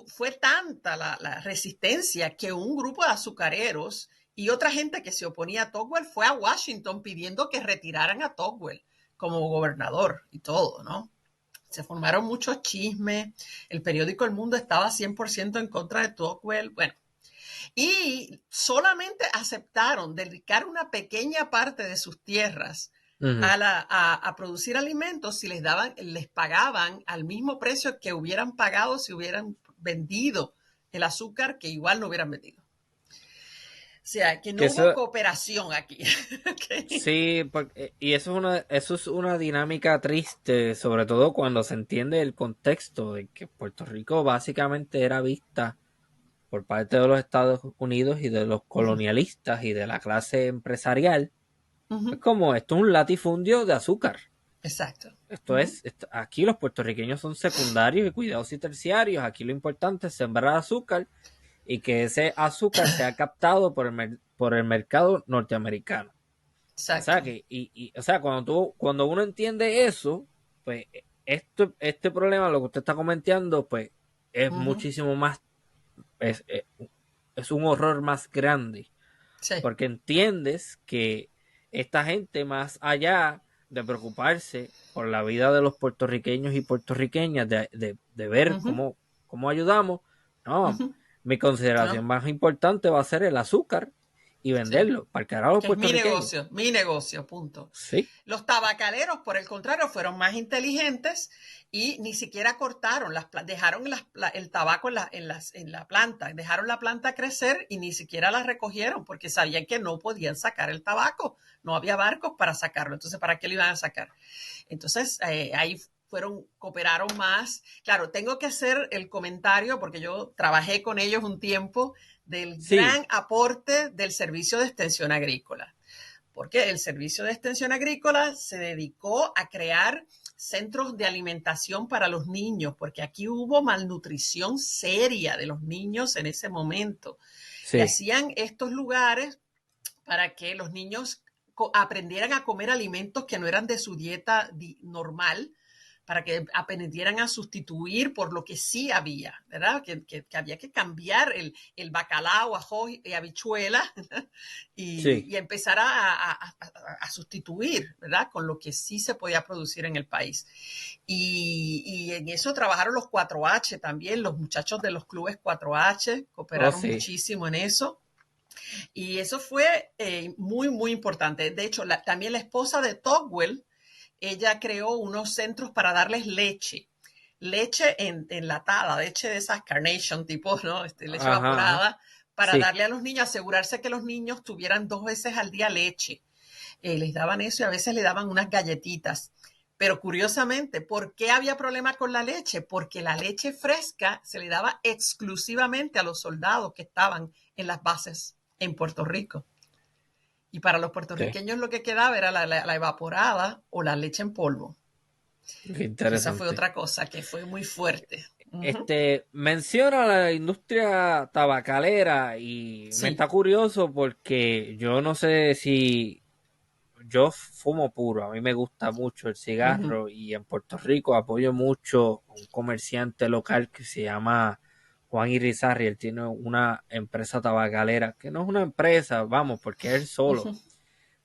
fue tanta la resistencia que un grupo de azucareros y otra gente que se oponía a Tocqueville fue a Washington pidiendo que retiraran a Tocqueville como gobernador y todo, ¿no? Se formaron muchos chismes, el periódico El Mundo estaba 100% en contra de Tocqueville, bueno, y solamente aceptaron dedicar una pequeña parte de sus tierras Ujú. a producir alimentos si les pagaban al mismo precio que hubieran pagado si hubieran vendido el azúcar, que igual no hubieran vendido. O sea, que Que no hubo eso, cooperación aquí. Okay. sí, y eso es una dinámica triste, sobre todo cuando se entiende el contexto de que Puerto Rico básicamente era vista por parte de los Estados Unidos y de los Uh -huh. colonialistas y de la clase empresarial. Uh Es -huh. como, esto es un latifundio de azúcar. Exacto. Esto es, aquí los puertorriqueños son secundarios y cuidados y terciarios. Aquí lo importante es sembrar azúcar y que ese azúcar sea captado por el mercado norteamericano. O Exacto. sea que, o sea, cuando uno entiende eso, pues este problema, lo que usted está comentando, pues es Uh -huh. muchísimo más, es, es un horror más grande, Sí. porque entiendes que esta gente, más allá de preocuparse por la vida de los puertorriqueños y puertorriqueñas, de Uh ver -huh. cómo ayudamos, Uh no, -huh. mi No. consideración más importante va a ser el azúcar y Sí. venderlo para el carajo a los Que es puertorriqueños. mi negocio, punto. Sí, Los tabacaleros, por el contrario, fueron más inteligentes y ni siquiera cortaron, dejaron el tabaco en la planta, dejaron la planta crecer y ni siquiera la recogieron porque sabían que no podían sacar el tabaco, no había barcos para sacarlo, entonces ¿para qué lo iban a sacar? Entonces ahí cooperaron más. Claro, tengo que hacer el comentario porque yo trabajé con ellos un tiempo del sí, gran aporte del servicio de extensión agrícola, porque el servicio de extensión agrícola se dedicó a crear centros de alimentación para los niños, porque aquí hubo malnutrición seria de los niños en ese momento. Y sí. hacían estos lugares para que los niños aprendieran a comer alimentos que no eran de su dieta normal, para que aprendieran a sustituir por lo que sí había, ¿verdad? Que había que cambiar el bacalao, ajo y habichuela Sí, y empezar a sustituir, ¿verdad? Con lo que sí se podía producir en el país. Y en eso trabajaron los 4H también, los muchachos de los clubes 4H oh cooperaron sí, muchísimo en eso. Y eso fue muy, muy importante. De hecho, también la esposa de Tocqueville, ella creó unos centros para darles leche. Leche enlatada, leche de esas carnation tipo, ¿no? Leche ajá, ajá, evaporada, para sí, darle a los niños, asegurarse que los niños tuvieran 2 veces al día leche. Les daban eso y a veces le daban unas galletitas. Pero curiosamente, ¿por qué había problema con la leche? Porque la leche fresca se le daba exclusivamente a los soldados que estaban en las bases en Puerto Rico. Y para los qué, puertorriqueños lo que quedaba era la evaporada o la leche en polvo, qué que esa fue interesante. otra cosa que fue muy fuerte. Uh-huh. Menciona la industria tabacalera y me Sí. está curioso porque yo no sé si yo fumo puro, a mí me gusta mucho el Uh-huh. cigarro y en Puerto Rico apoyo mucho a un comerciante local que se llama Juan Irizarry. Él tiene una empresa tabacalera, que no es una empresa, vamos, porque es él solo, Uh-huh.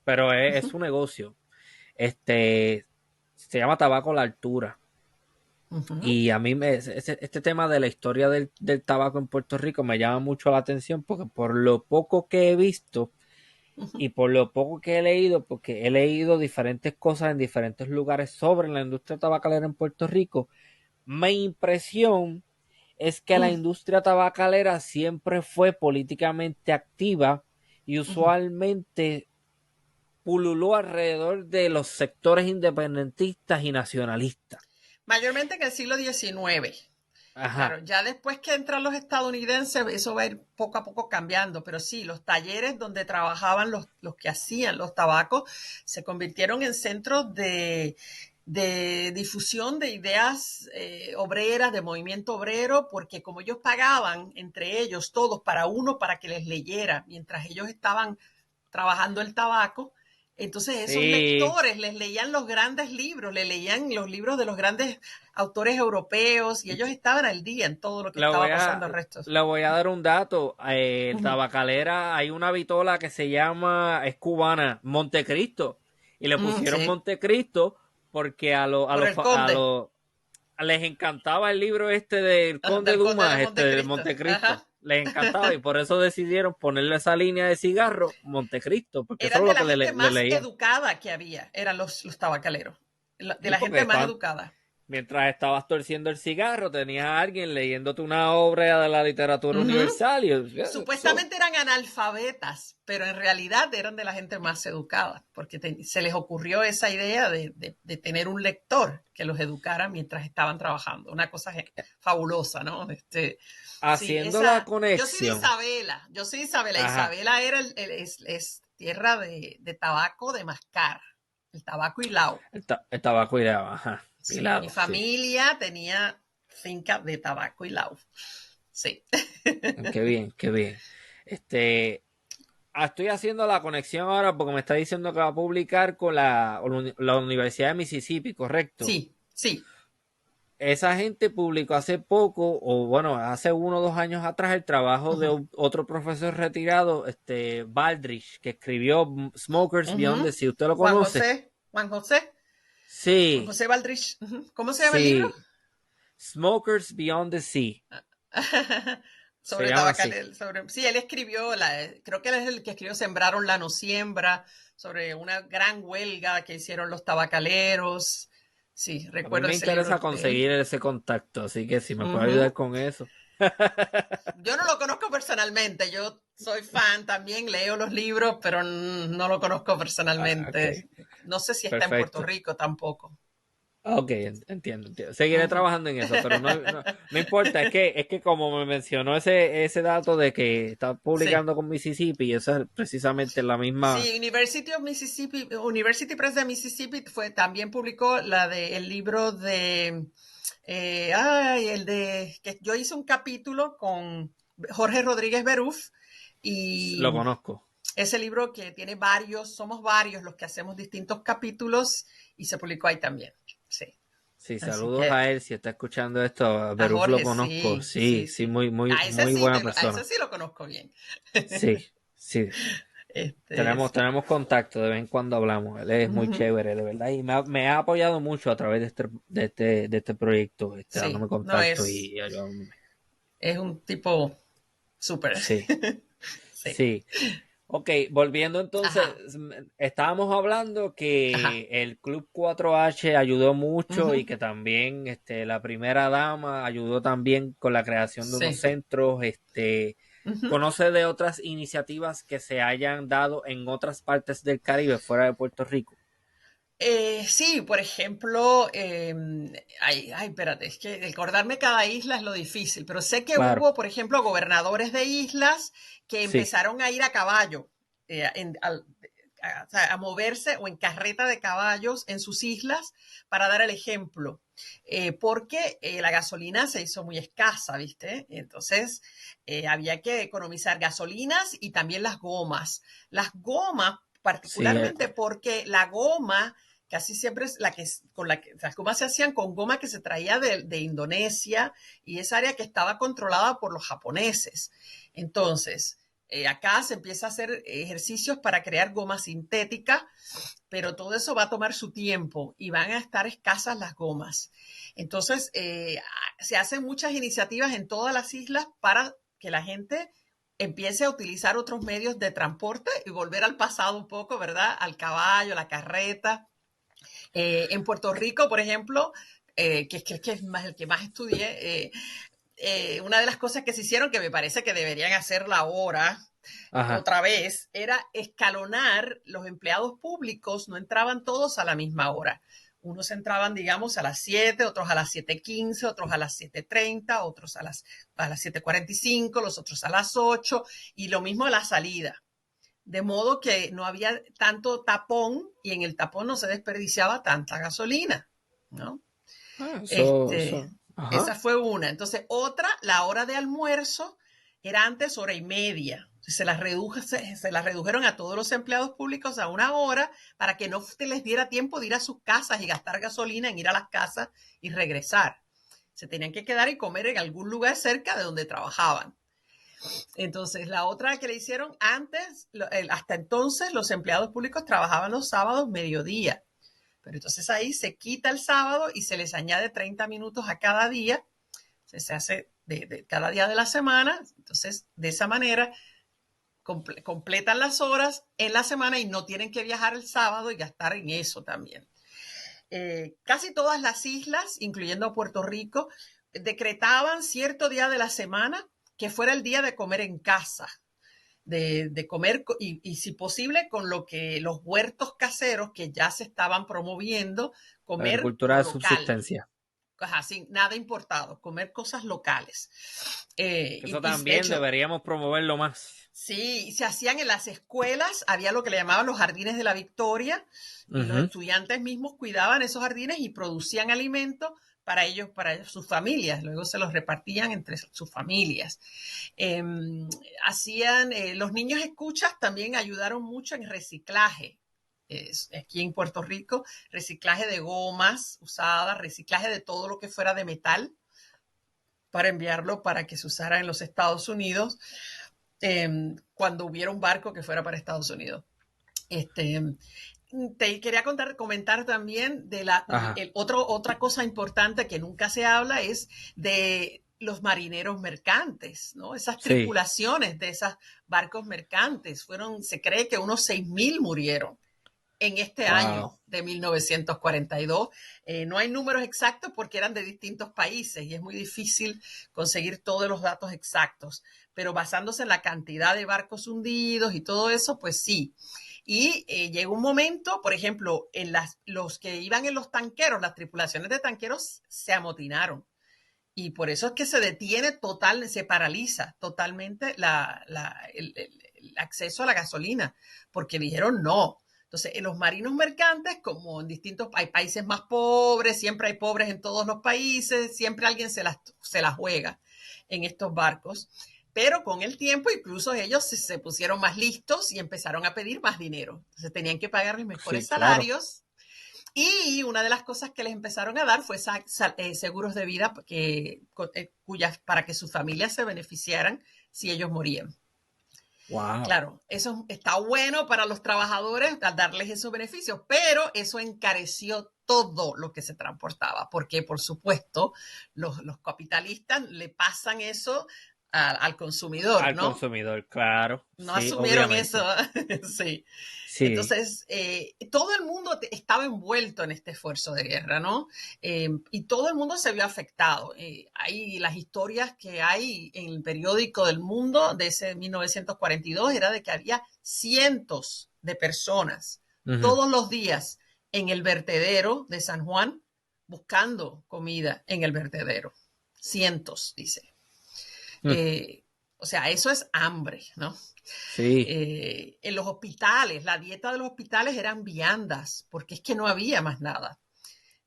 pero es Uh-huh. su negocio. Este se llama Tabaco La Altura. Uh-huh. Y a mí este tema de la historia del tabaco en Puerto Rico me llama mucho la atención porque por lo poco que he visto Uh-huh. y por lo poco que he leído, porque he leído diferentes cosas en diferentes lugares sobre la industria tabacalera en Puerto Rico, mi impresión es que la industria tabacalera siempre fue políticamente activa y Uh-huh. usualmente pululó alrededor de los sectores independentistas y nacionalistas. Mayormente en el siglo XIX. Claro, Ajá, ya después que entran los estadounidenses, eso va a ir poco a poco cambiando, pero sí, los talleres donde trabajaban los que hacían los tabacos se convirtieron en centros de difusión de ideas obreras, de movimiento obrero, porque como ellos pagaban entre ellos todos para uno para que les leyera, mientras ellos estaban trabajando el tabaco. Entonces esos Sí, lectores les leían los grandes libros, le leían los libros de los grandes autores europeos y ellos estaban al día en todo lo que le voy estaba pasando a, el resto. le voy a dar un dato. El Ujú. tabacalera, hay una vitola que se llama, es cubana, Montecristo. Y le pusieron Sí, Montecristo porque por el conde, les encantaba el libro este del Conde del conde de Dumas, este de Montecristo. Montecristo. Ajá. Les encantaba y por eso decidieron ponerle esa línea de cigarro Montecristo, porque eso Eran es de lo la que gente le más leían. educada que había, eran los tabacaleros, de Sí, la porque gente más estaban, educada. mientras estabas torciendo el cigarro, tenías a alguien leyéndote una obra de la literatura Ujú. universal y eso, Supuestamente eran analfabetas, pero en realidad eran de la gente más educada, porque se les ocurrió esa idea de tener un lector que los educara mientras estaban trabajando. Una cosa fabulosa, ¿no? Sí, haciendo la esa. Yo soy de conexión. Isabela, yo soy de Isabela. Ajá, Isabela era es tierra de tabaco de mascar, el tabaco hilao. el tabaco y ajá, Sí, mi hilado, sí. familia tenía finca de tabaco hilao. Sí. Qué bien, qué bien. Este, estoy haciendo la conexión ahora porque me está diciendo que va a publicar con la Universidad de Mississippi, ¿correcto? Sí, sí. Esa gente publicó hace poco, o bueno, hace 1 o 2 años atrás, el trabajo de Ujú, otro profesor retirado, Baldrich, que escribió Smokers Beyond the ujú. Sea. ¿Usted lo Juan conoce? José, Juan José, Juan Sí, José Baldrich. Ujú. ¿Cómo se llama el libro? sí. Smokers Beyond the Sea. Se Sobre llama así. tabacal, sí, él escribió, creo que él es el que escribió Sembraron la no siembra, sobre una gran huelga que hicieron los tabacaleros. Sí, A mí recuerdo me ese libro interesa de él. conseguir ese contacto, así que si me puede ayudar Ujú. con eso. Yo no lo conozco personalmente, yo soy fan también, leo los libros, pero no lo conozco Ah, ok, personalmente. No sé si está en Puerto perfecto. Rico tampoco. Ok, entiendo, entiendo. Seguiré Ujú. trabajando en eso, pero no importa, es que como me mencionó ese dato de que está Sí. publicando con Mississippi, y eso es precisamente la misma. Sí, University of Mississippi, University Press de Mississippi también publicó el libro de, el de, que yo hice un capítulo con Jorge Rodríguez Beruf y Lo conozco. ese libro que tiene varios, somos varios los que hacemos distintos capítulos y se publicó ahí también. Sí, Sí, así saludos que a él, si está escuchando esto, a a Beruf lo Jorge, conozco, sí, sí, sí, sí, sí. muy, muy, A ese muy sí, buena a ese persona. sí lo conozco bien. Sí, sí, tenemos, Sí. tenemos contacto, de vez en cuando hablamos, él es muy Ujú. chévere, de verdad, y me ha apoyado mucho a través de este proyecto, Sí, dándome no contacto es, y ayudándome. es un tipo súper. Sí, Sí. sí. Ok, volviendo entonces, Ajá, estábamos hablando ajá. que el Club 4H ayudó mucho y Ujú. que también la primera dama ayudó también con la creación de unos Sí. centros. Ujú. ¿Conoce de otras iniciativas que se hayan dado en otras partes del Caribe, fuera de Puerto Rico? Sí, por ejemplo, espérate, es que acordarme cada isla es lo difícil, pero sé que Claro, hubo, por ejemplo, gobernadores de islas que sí, empezaron a ir a caballo, o sea, a moverse o en carreta de caballos en sus islas para dar el ejemplo, porque la gasolina se hizo muy escasa, ¿viste? Entonces había que economizar gasolinas y también las gomas. Las gomas, sí, particularmente porque la goma casi siempre es con la que las gomas se hacían con goma que se traía de Indonesia y esa área que estaba controlada por los japoneses. Entonces, acá se empieza a hacer ejercicios para crear goma sintética, pero todo eso va a tomar su tiempo y van a estar escasas las gomas. Entonces, se hacen muchas iniciativas en todas las islas para que la gente empiece a utilizar otros medios de transporte y volver al pasado un poco, ¿verdad? Al caballo, la carreta. En Puerto Rico, por ejemplo, que es más, el que más estudié, una de las cosas que se hicieron que me parece que deberían hacerla ahora, ajá, otra vez, era escalonar los empleados públicos, no entraban todos a la misma hora. Unos entraban, digamos, a las 7, otros a las 7:15, otros a las 7:30, otros a las 7:45, los otros a las 8, y lo mismo a la salida. De modo que no había tanto tapón y en el tapón no se desperdiciaba tanta gasolina, ¿no? Este, ajá, esa fue una. Entonces, otra, la hora de almuerzo era antes 1:30. se las redujeron a todos los empleados públicos a 1 hora para que no les diera tiempo de ir a sus casas y gastar gasolina en ir a las casas y regresar. Se tenían que quedar y comer en algún lugar cerca de donde trabajaban. Entonces, la otra que le hicieron antes, hasta entonces los empleados públicos trabajaban los sábados mediodía. Pero entonces ahí se quita el sábado y se les añade 30 minutos a cada día. Se hace de cada día de la semana. Entonces, de esa manera completan las horas en la semana y no tienen que viajar el sábado y gastar en eso también. Casi todas las islas, incluyendo Puerto Rico, decretaban cierto día de la semana que fuera el día de comer en casa, de comer y si posible con los huertos caseros que ya se estaban promoviendo, comer Agricultura lo de local. subsistencia. Sin nada importado, comer cosas locales. Eso De también hecho, deberíamos promoverlo más. sí, se hacían en las escuelas, había lo que le llamaban los jardines de la Victoria, y los estudiantes mismos cuidaban esos jardines y producían alimentos para ellos, para sus familias, luego se los repartían entre sus familias. Los niños escuchas también ayudaron mucho en reciclaje. Aquí en Puerto Rico, reciclaje de gomas usadas, reciclaje de todo lo que fuera de metal para enviarlo para que se usara en los Estados Unidos cuando hubiera un barco que fuera para Estados Unidos. Te quería comentar también de otra cosa importante que nunca se habla es de los marineros mercantes, ¿no? Esas tripulaciones de esos barcos mercantes se cree que unos 6,000 murieron en este año de 1942. No hay números exactos porque eran de distintos países y es muy difícil conseguir todos los datos exactos, pero basándose en la cantidad de barcos hundidos y todo eso, pues sí. Y llegó un momento, por ejemplo, los que iban en los tanqueros, las tripulaciones de tanqueros se amotinaron. Y por eso es que se paraliza totalmente el acceso a la gasolina, porque dijeron no. Entonces, en los marinos mercantes, como en hay países más pobres, siempre hay pobres en todos los países, siempre alguien se la juega en estos barcos. Pero con el tiempo, incluso ellos se pusieron más listos y empezaron a pedir más dinero. Entonces, tenían que pagarles mejores salarios. Y una de las cosas que les empezaron a dar fue seguros de vida para que sus familias se beneficiaran si ellos morían. Wow. Claro, eso está bueno para los trabajadores darles esos beneficios, pero eso encareció todo lo que se transportaba, porque por supuesto los capitalistas le pasan eso al consumidor, ¿no? Al consumidor, claro. No Sí, asumieron obviamente. eso. Sí. Sí. Entonces, todo el mundo estaba envuelto en este esfuerzo de guerra, ¿no? Y todo el mundo se vio afectado. Hay las historias que hay en el periódico del Mundo de ese 1942 era de que había cientos de personas todos los días en el vertedero de San Juan buscando comida en el vertedero. Cientos, dice. O sea, eso es hambre, ¿no? Sí. En los hospitales, la dieta de los hospitales eran viandas, porque es que no había más nada.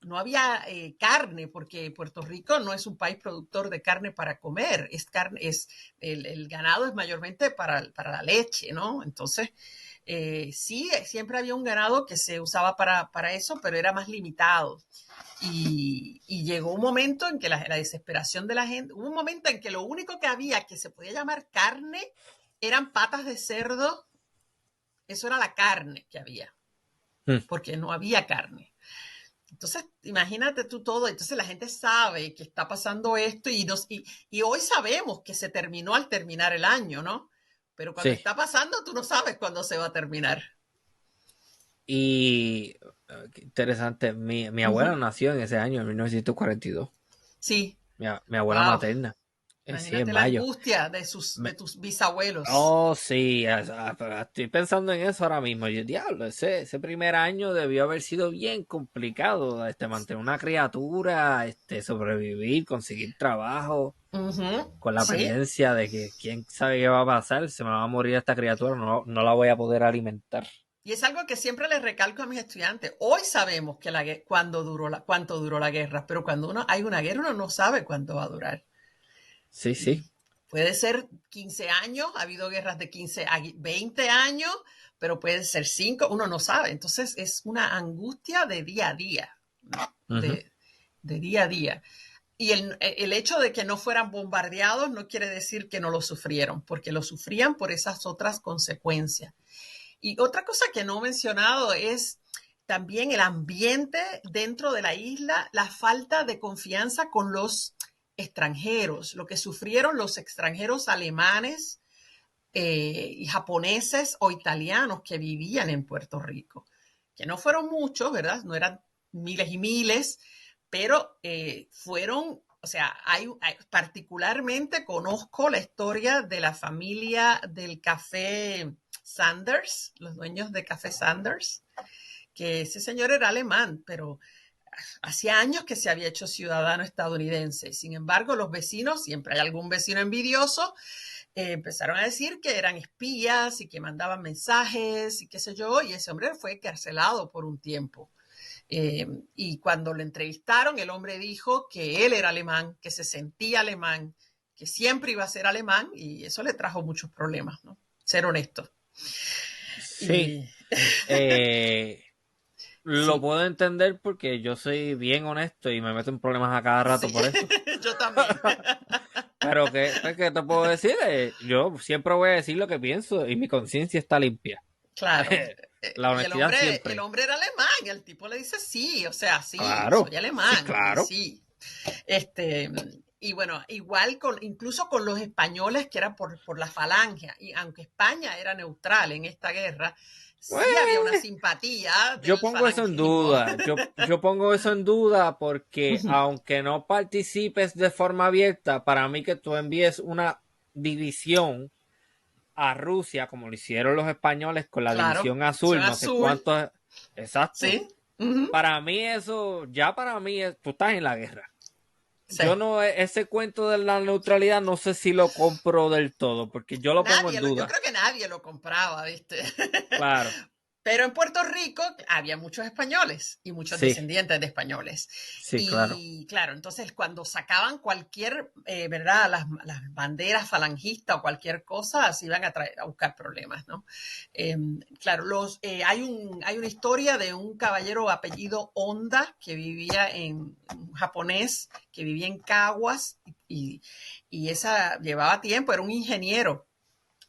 No había carne, porque Puerto Rico no es un país productor de carne para comer. El ganado es mayormente para la leche, ¿no? Entonces, sí, siempre había un ganado que se usaba para eso, pero era más limitado. Y llegó un momento en que la desesperación de la gente, hubo un momento en que lo único que había que se podía llamar carne eran patas de cerdo. Eso era la carne que había, porque no había carne. Entonces, imagínate tú todo. Entonces la gente sabe que está pasando esto y hoy sabemos que se terminó al terminar el año, ¿no? Pero cuando está pasando, tú no sabes cuándo se va a terminar. Y qué interesante, mi abuela nació en ese año, en 1942. Sí. Mi abuela materna. Sí, Imagínate en la mayo. angustia de tus bisabuelos. Oh, sí, estoy pensando en eso ahora mismo. Yo, diablo, ese primer año debió haber sido bien complicado, mantener una criatura, sobrevivir, conseguir trabajo, con la Sí. pendencia de que quién sabe qué va a pasar, se me va a morir esta criatura, no la voy a poder alimentar. Y es algo que siempre les recalco a mis estudiantes. Hoy sabemos que cuánto duró la guerra, pero cuando hay una guerra uno no sabe cuánto va a durar. Sí, sí. Puede ser 15 años, ha habido guerras de 15 a 20 años, pero puede ser 5, uno no sabe. Entonces es una angustia de día a día, ¿no? De día a día. Y el hecho de que no fueran bombardeados no quiere decir que no lo sufrieron, porque lo sufrían por esas otras consecuencias. Y otra cosa que no he mencionado es también el ambiente dentro de la isla, la falta de confianza con los extranjeros, lo que sufrieron los extranjeros alemanes y japoneses o italianos que vivían en Puerto Rico, que no fueron muchos, ¿verdad? No eran miles y miles, pero fueron, o sea, particularmente conozco la historia de la familia del café Sanders, los dueños de Café Sanders, que ese señor era alemán, pero hacía años que se había hecho ciudadano estadounidense. Sin embargo, los vecinos, siempre hay algún vecino envidioso, empezaron a decir que eran espías y que mandaban mensajes y qué sé yo, y ese hombre fue encarcelado por un tiempo. Y cuando lo entrevistaron, el hombre dijo que él era alemán, que se sentía alemán, que siempre iba a ser alemán, y eso le trajo muchos problemas, ¿no? Ser honesto. Sí. Lo Sí. puedo entender porque yo soy bien honesto y me meto en problemas a cada rato Sí, por eso. yo también. Pero pues, ¿qué te puedo decir? Yo siempre voy a decir lo que pienso y mi conciencia está limpia. Claro. La Y el honestidad hombre, el siempre. hombre era alemán, y el tipo le dice sí, o sea, sí, soy Claro, sí, alemán, y claro. sí. Este, y bueno, igual incluso con los españoles, que era por la falange, y aunque España era neutral en esta guerra, sí había una Pues, simpatía yo del pongo eso en falangismo. duda. Yo pongo eso en duda porque aunque no participes de forma abierta, para mí que tú envíes una división a Rusia, como lo hicieron los españoles con la Claro, división son azul, no sé azul, cuántos. Exacto. sí, ujú, Para mí eso, ya para mí, tú estás en la guerra. sí. Yo no, ese cuento de la neutralidad no sé si lo compro del todo, porque yo lo pongo en Yo duda. creo que nadie lo compraba, ¿viste? Claro, Pero en Puerto Rico había muchos españoles y muchos sí, descendientes de españoles. sí, claro. Y claro, entonces cuando sacaban cualquier, ¿verdad? Las banderas falangistas o cualquier cosa, se iban a buscar problemas, ¿no? Claro, hay una historia de un caballero apellido Honda que vivía un japonés, que vivía en Caguas y esa llevaba tiempo, era un ingeniero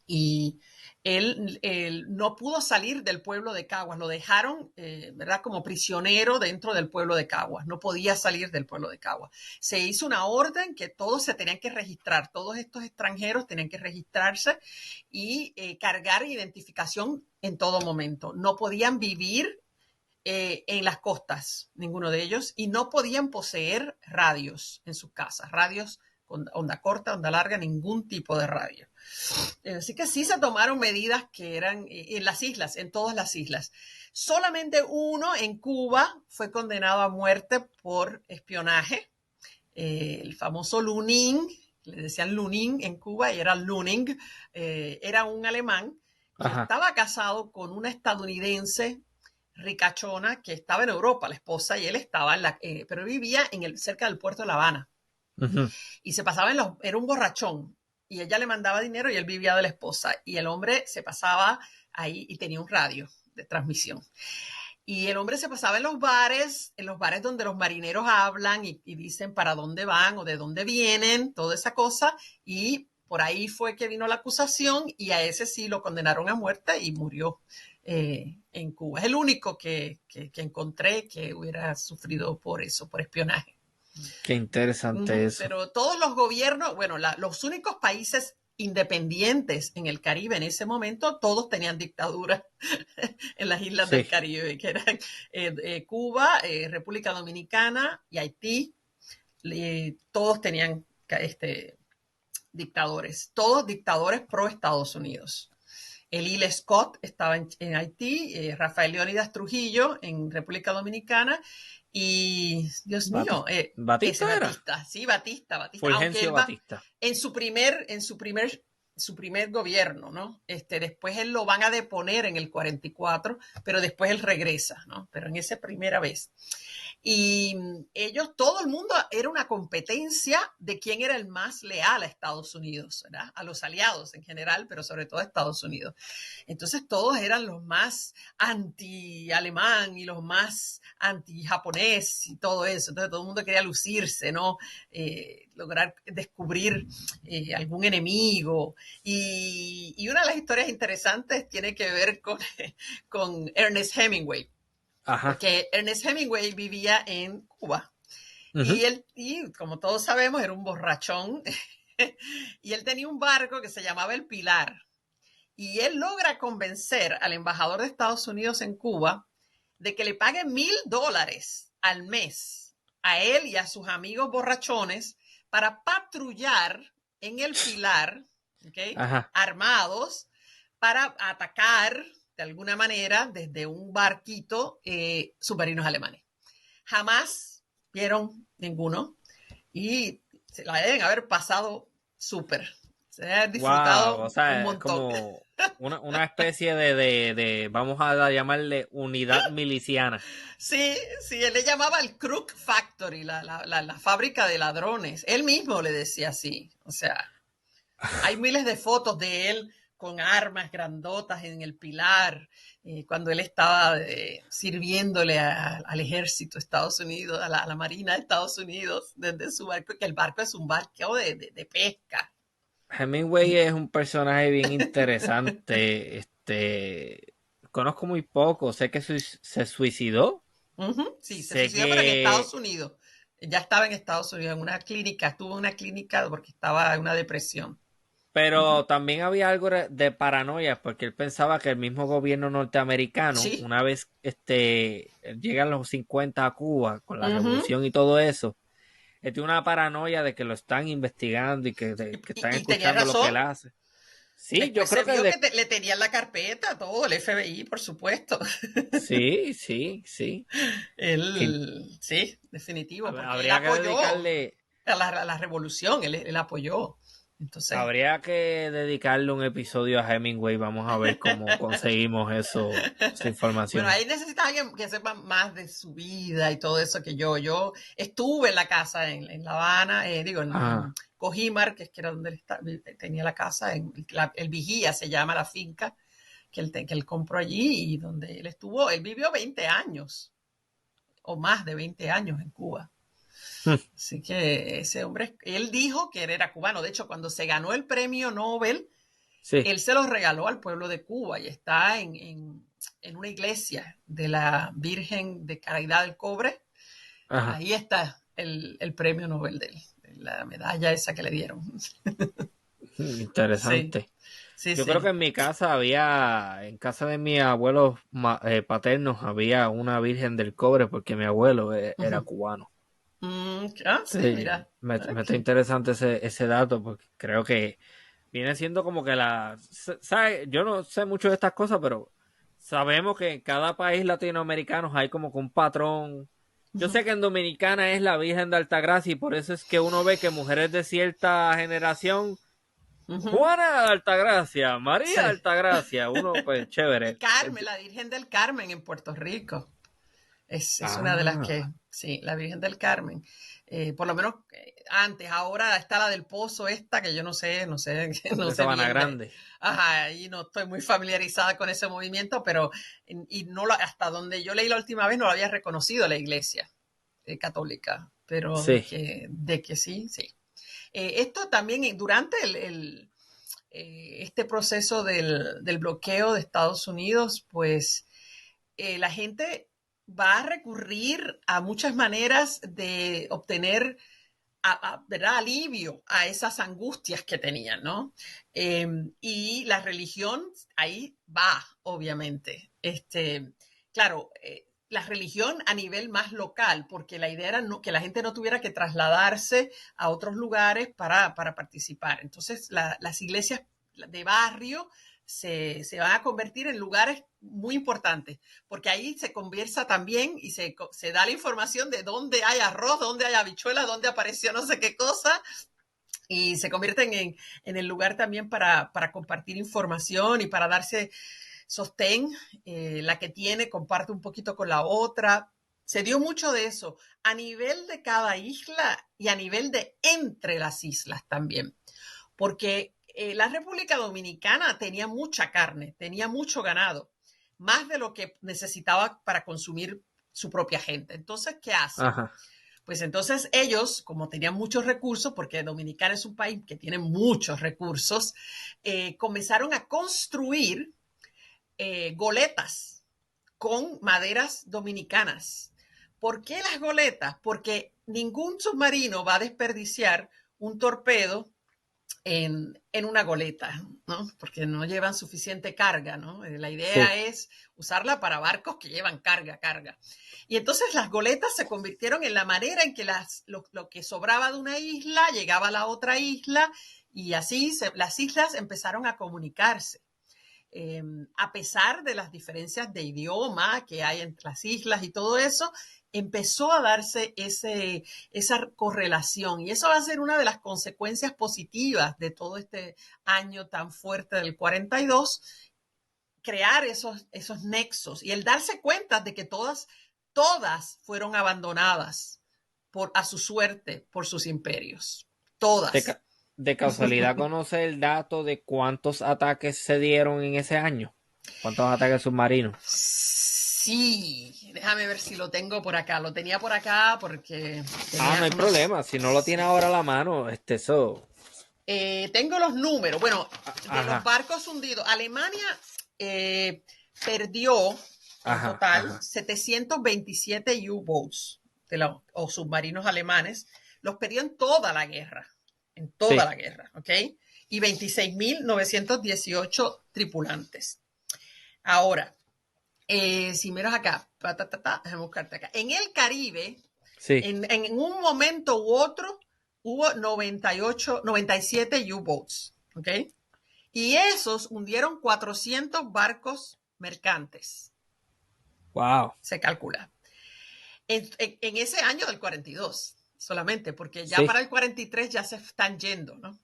y él no pudo salir del pueblo de Caguas, lo dejaron, ¿verdad?, como prisionero dentro del pueblo de Caguas, no podía salir del pueblo de Caguas. Se hizo una orden que todos se tenían que registrar, todos estos extranjeros tenían que registrarse y cargar identificación en todo momento. No podían vivir en las costas, ninguno de ellos, y no podían poseer radios en sus casas, radios con onda corta, onda larga, ningún tipo de radio. Así que sí se tomaron medidas que eran en las islas, en todas las islas. Solamente uno en Cuba fue condenado a muerte por espionaje, el famoso Lunin, le decían Lunin en Cuba y era Luning, era un alemán que Ajá. estaba casado con una estadounidense ricachona que estaba en Europa, la esposa, y él estaba pero vivía cerca del puerto de La Habana. Ujú. Y se pasaba era un borrachón, y ella le mandaba dinero y él vivía de la esposa, y el hombre se pasaba ahí y tenía un radio de transmisión. Y el hombre se pasaba en los bares donde los marineros hablan y dicen para dónde van o de dónde vienen, toda esa cosa, y por ahí fue que vino la acusación y a ese sí lo condenaron a muerte y murió en Cuba. Es el único que encontré que hubiera sufrido por eso, por espionaje. Qué interesante eso. Pero todos los gobiernos, bueno, los únicos países independientes en el Caribe en ese momento, todos tenían dictadura en las islas del Sí. Caribe, que eran Cuba, República Dominicana y Haití. Todos tenían dictadores, todos dictadores pro Estados Unidos. Elil Scott estaba en Haití, Rafael Leónidas Trujillo en República Dominicana y, Dios mío, ese Batista era. Batista, sí, Batista, Fulgencio aunque él va Batista. en su primer su primer gobierno, ¿no? Después él lo van a deponer en el 44, pero después él regresa, ¿no? Pero en esa primera vez. Y ellos, todo el mundo, era una competencia de quién era el más leal a Estados Unidos, ¿verdad? A los aliados en general, pero sobre todo a Estados Unidos. Entonces todos eran los más anti-alemán y los más anti-japonés y todo eso. Entonces todo el mundo quería lucirse, ¿no? Lograr descubrir algún enemigo. Y una de las historias interesantes tiene que ver con Ernest Hemingway. Ajá. Porque Ernest Hemingway vivía en Cuba. Uh-huh. Y como todos sabemos, era un borrachón. Y él tenía un barco que se llamaba El Pilar. Y él logra convencer al embajador de Estados Unidos en Cuba de que le pague $1,000 al mes a él y a sus amigos borrachones para patrullar en El Pilar, ¿okay? Armados, para atacar de alguna manera desde un barquito submarinos alemanes. Jamás vieron ninguno y se la deben haber pasado súper. Se ha disfrutado wow, o sea, un montón. como una especie de, vamos a llamarle unidad miliciana. Sí, él le llamaba el Crook Factory, la fábrica de ladrones. Él mismo le decía así. O sea, hay miles de fotos de él con armas grandotas en el Pilar, cuando él estaba sirviéndole al ejército de Estados Unidos, a la Marina de Estados Unidos, desde su barco, que el barco es un barco de pesca. Hemingway es un personaje bien interesante. Conozco muy poco. Sé que se suicidó. Sí, se sé suicidó, pero en Estados que Unidos. Ya estaba en Estados Unidos, en una clínica, estuvo en una clínica porque estaba en una depresión. pero también había algo de paranoia porque él pensaba que el mismo gobierno norteamericano, Sí. una vez llegan los 50 a Cuba con la revolución y todo eso, él tiene una paranoia de que lo están investigando y que están Y tenía escuchando lo que razón. él hace. Sí, yo Después se creo vio que que le tenían la carpeta, todo, el FBI, por supuesto. sí, sí, sí. Que Él, sí, definitivo, porque él habría que apoyó dedicarle a la revolución, él apoyó. Entonces, Habría que dedicarle un episodio a Hemingway. Vamos a ver cómo conseguimos esa bueno, información. ahí necesita alguien que sepa más de su vida y todo eso que yo. Yo estuve en la casa en La Habana, en Cojimar, que era donde él tenía la casa, el Vigía se llama la finca que él compró allí y donde él estuvo. Él vivió 20 años o más de 20 años en Cuba. Así que ese hombre, él dijo que él era cubano. De hecho, cuando se ganó el premio Nobel, Sí. él se lo regaló al pueblo de Cuba y está en una iglesia de la Virgen de Caridad del Cobre. Ajá. Ahí está el premio Nobel de él, la medalla esa que le dieron. Sí, Interesante. sí, Yo creo que sí. en casa de mis abuelos paternos, había una Virgen del Cobre porque mi abuelo era Uh-huh. cubano. Sí, mira. Me está Okay. interesante ese dato porque creo que viene siendo como que ¿sabe? Yo no sé mucho de estas cosas, pero sabemos que en cada país latinoamericano hay como que un patrón. Yo Uh-huh. sé que en Dominicana es la Virgen de Altagracia y por eso es que uno ve que mujeres de cierta generación, Uh-huh. Juana de Altagracia, María de Sí. Altagracia, uno pues Y chévere. Carmen, la Virgen del Carmen en Puerto Rico. Es una de las que, Ah, sí, la Virgen del Carmen. Por lo menos antes, ahora está la del Pozo esta, que yo no sé, no de sé Sabana bien Grande. ajá, y no estoy muy familiarizada con ese movimiento, pero y no hasta donde yo leí la última vez no lo había reconocido la iglesia católica, pero Sí. de que sí, sí. Esto también durante este proceso del bloqueo de Estados Unidos, pues la gente va a recurrir a muchas maneras de obtener ¿verdad? Alivio a esas angustias que tenían, ¿no? Y la religión ahí va, obviamente. Claro, la religión a nivel más local, porque la idea era que la gente no tuviera que trasladarse a otros lugares para participar. Entonces, las iglesias de barrio se van a convertir en lugares muy importantes, porque ahí se conversa también y se da la información de dónde hay arroz, dónde hay habichuela, dónde apareció no sé qué cosa, y se convierten en el lugar también para compartir información y para darse sostén. La que tiene comparte un poquito con la otra. Se dio mucho de eso a nivel de cada isla y a nivel de entre las islas también, porque la República Dominicana tenía mucha carne, tenía mucho ganado, más de lo que necesitaba para consumir su propia gente. Entonces, ¿qué hacen? Ajá. Pues entonces ellos, como tenían muchos recursos, porque Dominicana es un país que tiene muchos recursos, comenzaron a construir goletas con maderas dominicanas. ¿Por qué las goletas? Porque ningún submarino va a desperdiciar un torpedo en una goleta, ¿no? Porque no llevan suficiente carga, ¿no? La idea Sí. es usarla para barcos que llevan carga. Y entonces las goletas se convirtieron en la manera en que lo que sobraba de una isla llegaba a la otra isla y así las islas empezaron a comunicarse. A pesar de las diferencias de idioma que hay entre las islas y todo eso, empezó a darse esa correlación. Y eso va a ser una de las consecuencias positivas de todo este año tan fuerte del 42, crear esos nexos y el darse cuenta de que todas fueron abandonadas a su suerte por sus imperios. De, Todas. ca- de casualidad, ¿conoce el dato de cuántos ataques se dieron en ese año? ¿Cuántos ataques submarinos? Sí, déjame ver si lo tengo por acá. Lo tenía por acá porque Ah, no tenía hay unos... problema. Si no lo tiene Sí. ahora a la mano, eso. Tengo los números. Bueno, de los Ajá, barcos hundidos, Alemania eh, perdió en ajá, total ajá. 727 U-boats o submarinos alemanes. Los perdió en toda Sí. la guerra, ¿ok? Y 26.918 tripulantes. Ahora, si miras acá, déjame buscarte acá. En el Caribe, Sí. en un momento u otro, hubo 97 U-boats, ¿ok? Y esos hundieron 400 barcos mercantes, Wow. se calcula. En ese año del 42 solamente, porque ya Sí. para el 43 ya se están yendo, ¿no?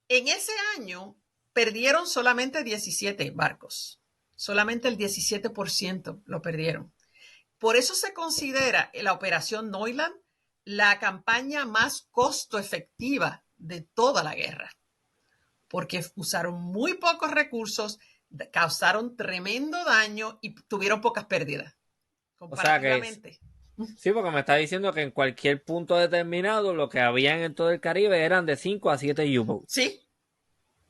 En ese año perdieron solamente 17 barcos, solamente el 17% lo perdieron. Por eso se considera la Operación Neuland la campaña más costo efectiva de toda la guerra, porque usaron muy pocos recursos, causaron tremendo daño y tuvieron pocas pérdidas O sea que comparativamente. sí, porque me está diciendo que en cualquier punto determinado lo que habían en todo el Caribe eran de 5 a 7 U-boats. Sí,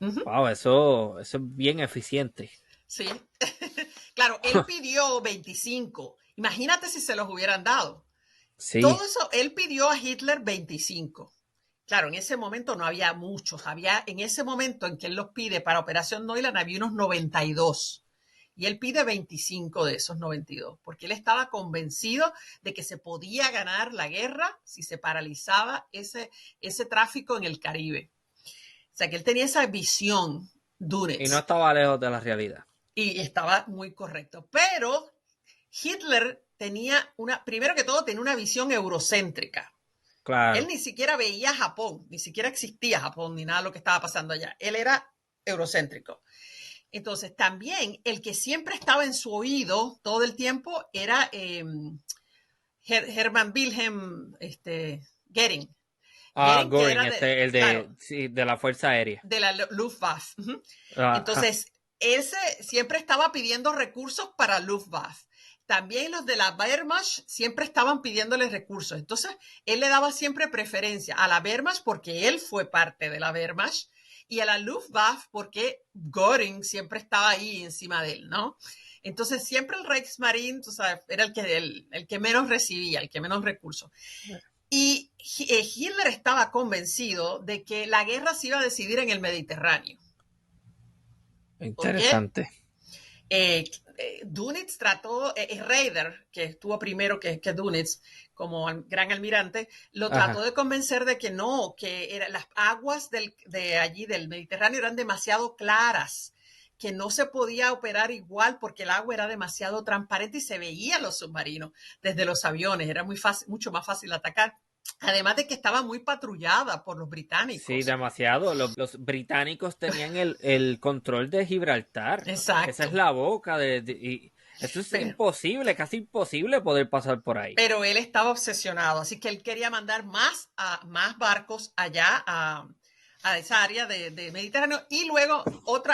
uh-huh, Wow, eso es bien eficiente. sí. Claro, él pidió 25. Imagínate si se los hubieran dado. Sí. Todo eso, él pidió a Hitler 25. Claro, en ese momento no había muchos. En ese momento en que él los pide para Operación Neuland, había unos 92. Y él pide 25 de esos 92, porque él estaba convencido de que se podía ganar la guerra si se paralizaba ese tráfico en el Caribe. O sea, que él tenía esa visión, Y no Dönitz, estaba lejos de la realidad. y estaba muy correcto. Pero Hitler primero que todo, tenía una visión eurocéntrica. Él Claro. ni siquiera veía Japón, ni siquiera existía Japón, ni nada de lo que estaba pasando allá. Él era eurocéntrico. Entonces, también el que siempre estaba en su oído todo el tiempo era Hermann Wilhelm Goering. Ah, Goering, que Goring, era el claro, de, sí, de la Fuerza Aérea. de la Luftwaffe. Uh-huh. Ajá. Entonces, ese siempre estaba pidiendo recursos para Luftwaffe. También los de la Wehrmacht siempre estaban pidiéndole recursos. Entonces, él le daba siempre preferencia a la Wehrmacht porque él fue parte de la Wehrmacht y a la Luftwaffe porque Göring siempre estaba ahí encima de él, ¿no? Entonces, siempre el Reichsmarine, tú sabes, era el que menos recibía, el que menos recursos. Y Hitler estaba convencido de que la guerra se iba a decidir en el Mediterráneo. ¿Por qué? Interesante. Dönitz trató, Raeder, que estuvo primero que Dönitz como gran almirante, lo trató Ajá. de convencer de que no, las aguas de allí del Mediterráneo eran demasiado claras, que no se podía operar igual porque el agua era demasiado transparente y se veían los submarinos desde los aviones, era mucho más fácil atacar. Además de que estaba muy patrullada por los Sí, británicos. demasiado. Los británicos tenían el control de Gibraltar. Esa es Exacto. la boca y eso es Pero, imposible, casi imposible poder pasar por ahí. pero él estaba obsesionado, así que él quería mandar más barcos allá a esa área de Mediterráneo. Y luego,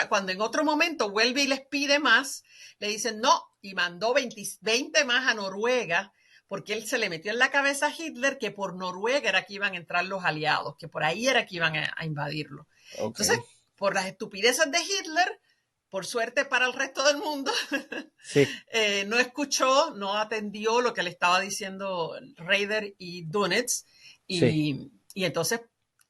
cuando en otro momento vuelve y les pide más, le dicen no, y mandó 20 más a Noruega, porque él se le metió en la cabeza a Hitler que por Noruega era que iban a entrar los aliados, que por ahí era que iban a invadirlo. Ok. Entonces, por las estupideces de Hitler, por suerte para el resto del mundo, Sí. no escuchó, no atendió lo que le estaba diciendo Raider y Dunitz, Sí. y entonces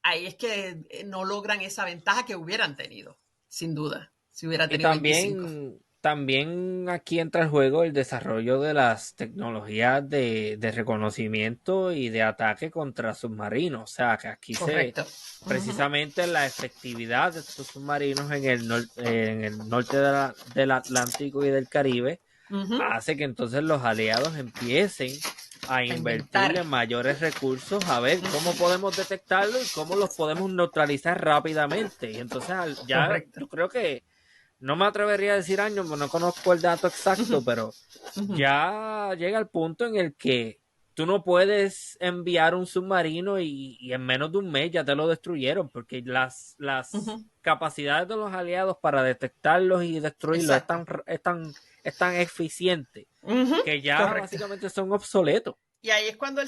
ahí es que no logran esa ventaja que hubieran tenido, sin duda, si hubiera Y tenido 25. también aquí entra el juego el desarrollo de las tecnologías de reconocimiento y de ataque contra submarinos. O sea, que aquí Correcto. Uh-huh. precisamente la efectividad de estos submarinos en el norte del Atlántico y del Caribe Uh-huh. hace que entonces los aliados empiecen a A inventar. invertirle mayores recursos a ver cómo Uh-huh. podemos detectarlo y cómo los podemos neutralizar rápidamente. Y entonces ya Correcto. yo creo que no me atrevería a decir años, no conozco el dato exacto, Uh-huh. pero Uh-huh. ya llega el punto en el que tú no puedes enviar un submarino y en menos de un mes ya te lo destruyeron, porque las Uh-huh. capacidades de los aliados para detectarlos y destruirlos Exacto. es tan eficiente Uh-huh. que ya Correcto. básicamente son obsoletos. Y ahí es cuando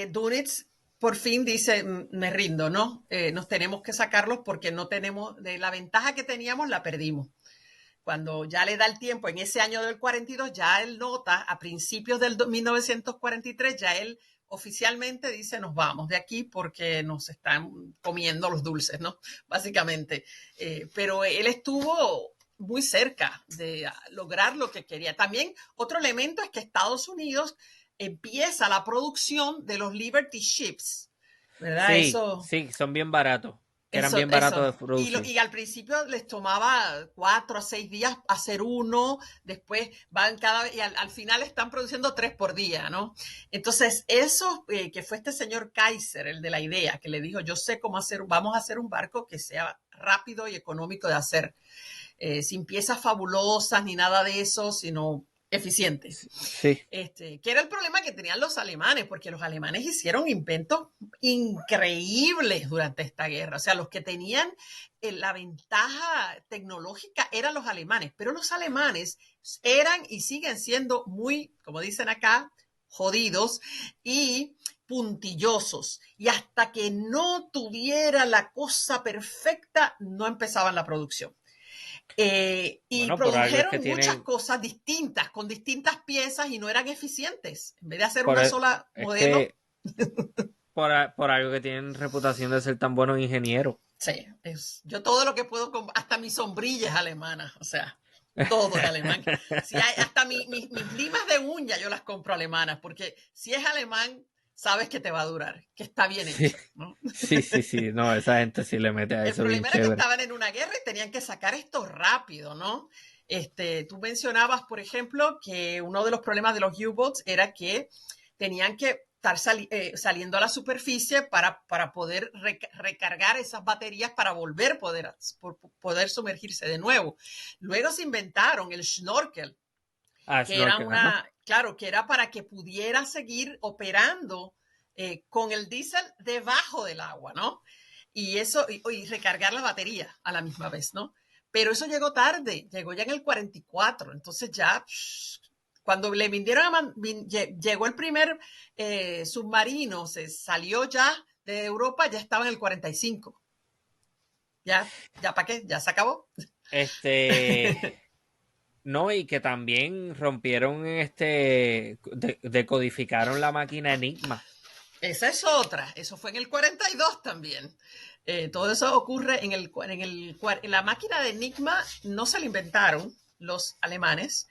Dunitz por fin dice, me rindo, ¿no? Nos tenemos que sacarlos porque no tenemos, de la ventaja que teníamos la perdimos. Cuando ya le da el tiempo, en ese año del 42, ya él nota, a principios del 1943, ya él oficialmente dice, nos vamos de aquí porque nos están comiendo los dulces, ¿no? Básicamente. Pero él estuvo muy cerca de lograr lo que quería. También otro elemento es que Estados Unidos empieza la producción de los Liberty Ships, ¿verdad? Sí, sí, son bien baratos, que eran bien baratos Eso. de producir. Y al principio les tomaba 4 a 6 días hacer uno, después van y al final están produciendo 3 por día, ¿no? Entonces, eso que fue este señor Kaiser, el de la idea, que le dijo, yo sé cómo vamos a hacer un barco que sea rápido y económico de hacer, sin piezas fabulosas ni nada de eso, sino eficiente. Sí, Que era el problema que tenían los alemanes, porque los alemanes hicieron inventos increíbles durante esta guerra. O sea, los que tenían la ventaja tecnológica eran los alemanes, pero los alemanes eran y siguen siendo muy, como dicen acá, jodidos y puntillosos. Y hasta que no tuviera la cosa perfecta, no empezaban la producción. Y bueno, por algo es que produjeron muchas tienen, cosas distintas, con distintas piezas y no eran eficientes. En vez de hacer por, una e- sola es modelo, que por algo que tienen reputación de ser tan buenos ingenieros. sí, yo todo lo que puedo, hasta mi sombrilla es alemana, o sea, todo es alemán. Si hay, hasta mis limas de uña yo las compro alemanas, porque si es alemán, sabes que te va a durar, que está bien Sí, hecho, ¿no? sí, no, esa gente sí le mete a El eso bien problema era que chévere. estaban en una guerra y tenían que sacar esto rápido, ¿no? Tú mencionabas, por ejemplo, que uno de los problemas de los U-boats era que tenían que estar saliendo a la superficie para poder recargar esas baterías para poder sumergirse de nuevo. Luego se inventaron el snorkel, Ah, que era snorkel, ajá. claro, que era para que pudiera seguir operando con el diésel debajo del agua, ¿no? Y eso, y recargar la batería a la misma vez, ¿no? Pero eso llegó tarde, llegó ya en el 44, entonces ya, cuando le vinieron llegó el primer submarino, se salió ya de Europa, ya estaba en el 45. Ya para qué, ya se acabó. Este, no, y que también rompieron decodificaron la máquina Enigma. Esa es otra, eso fue en el 42 también. Todo eso ocurre en la máquina de Enigma, no se la inventaron los alemanes,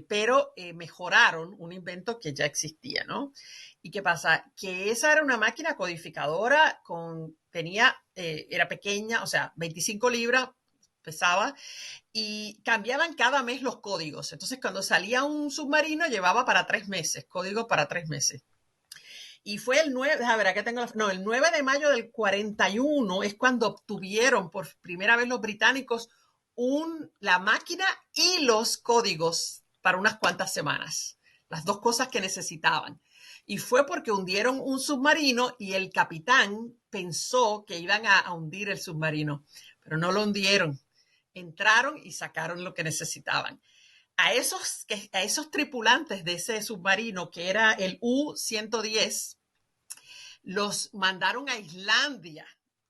pero mejoraron un invento que ya existía, ¿no? ¿Y qué pasa? Que esa era una máquina codificadora era pequeña, o sea, 25 libras pesaba, y cambiaban cada mes los códigos. Entonces, cuando salía un submarino, llevaba para 3 meses, código para 3 meses. Y fue el 9, a ver, acá tengo el 9 de mayo del 41 es cuando obtuvieron por primera vez los británicos la máquina y los códigos para unas cuantas semanas. Las dos cosas que necesitaban. Y fue porque hundieron un submarino y el capitán pensó que iban a hundir el submarino, pero no lo hundieron. Entraron y sacaron lo que necesitaban. A esos tripulantes de ese submarino, que era el U-110, los mandaron a Islandia,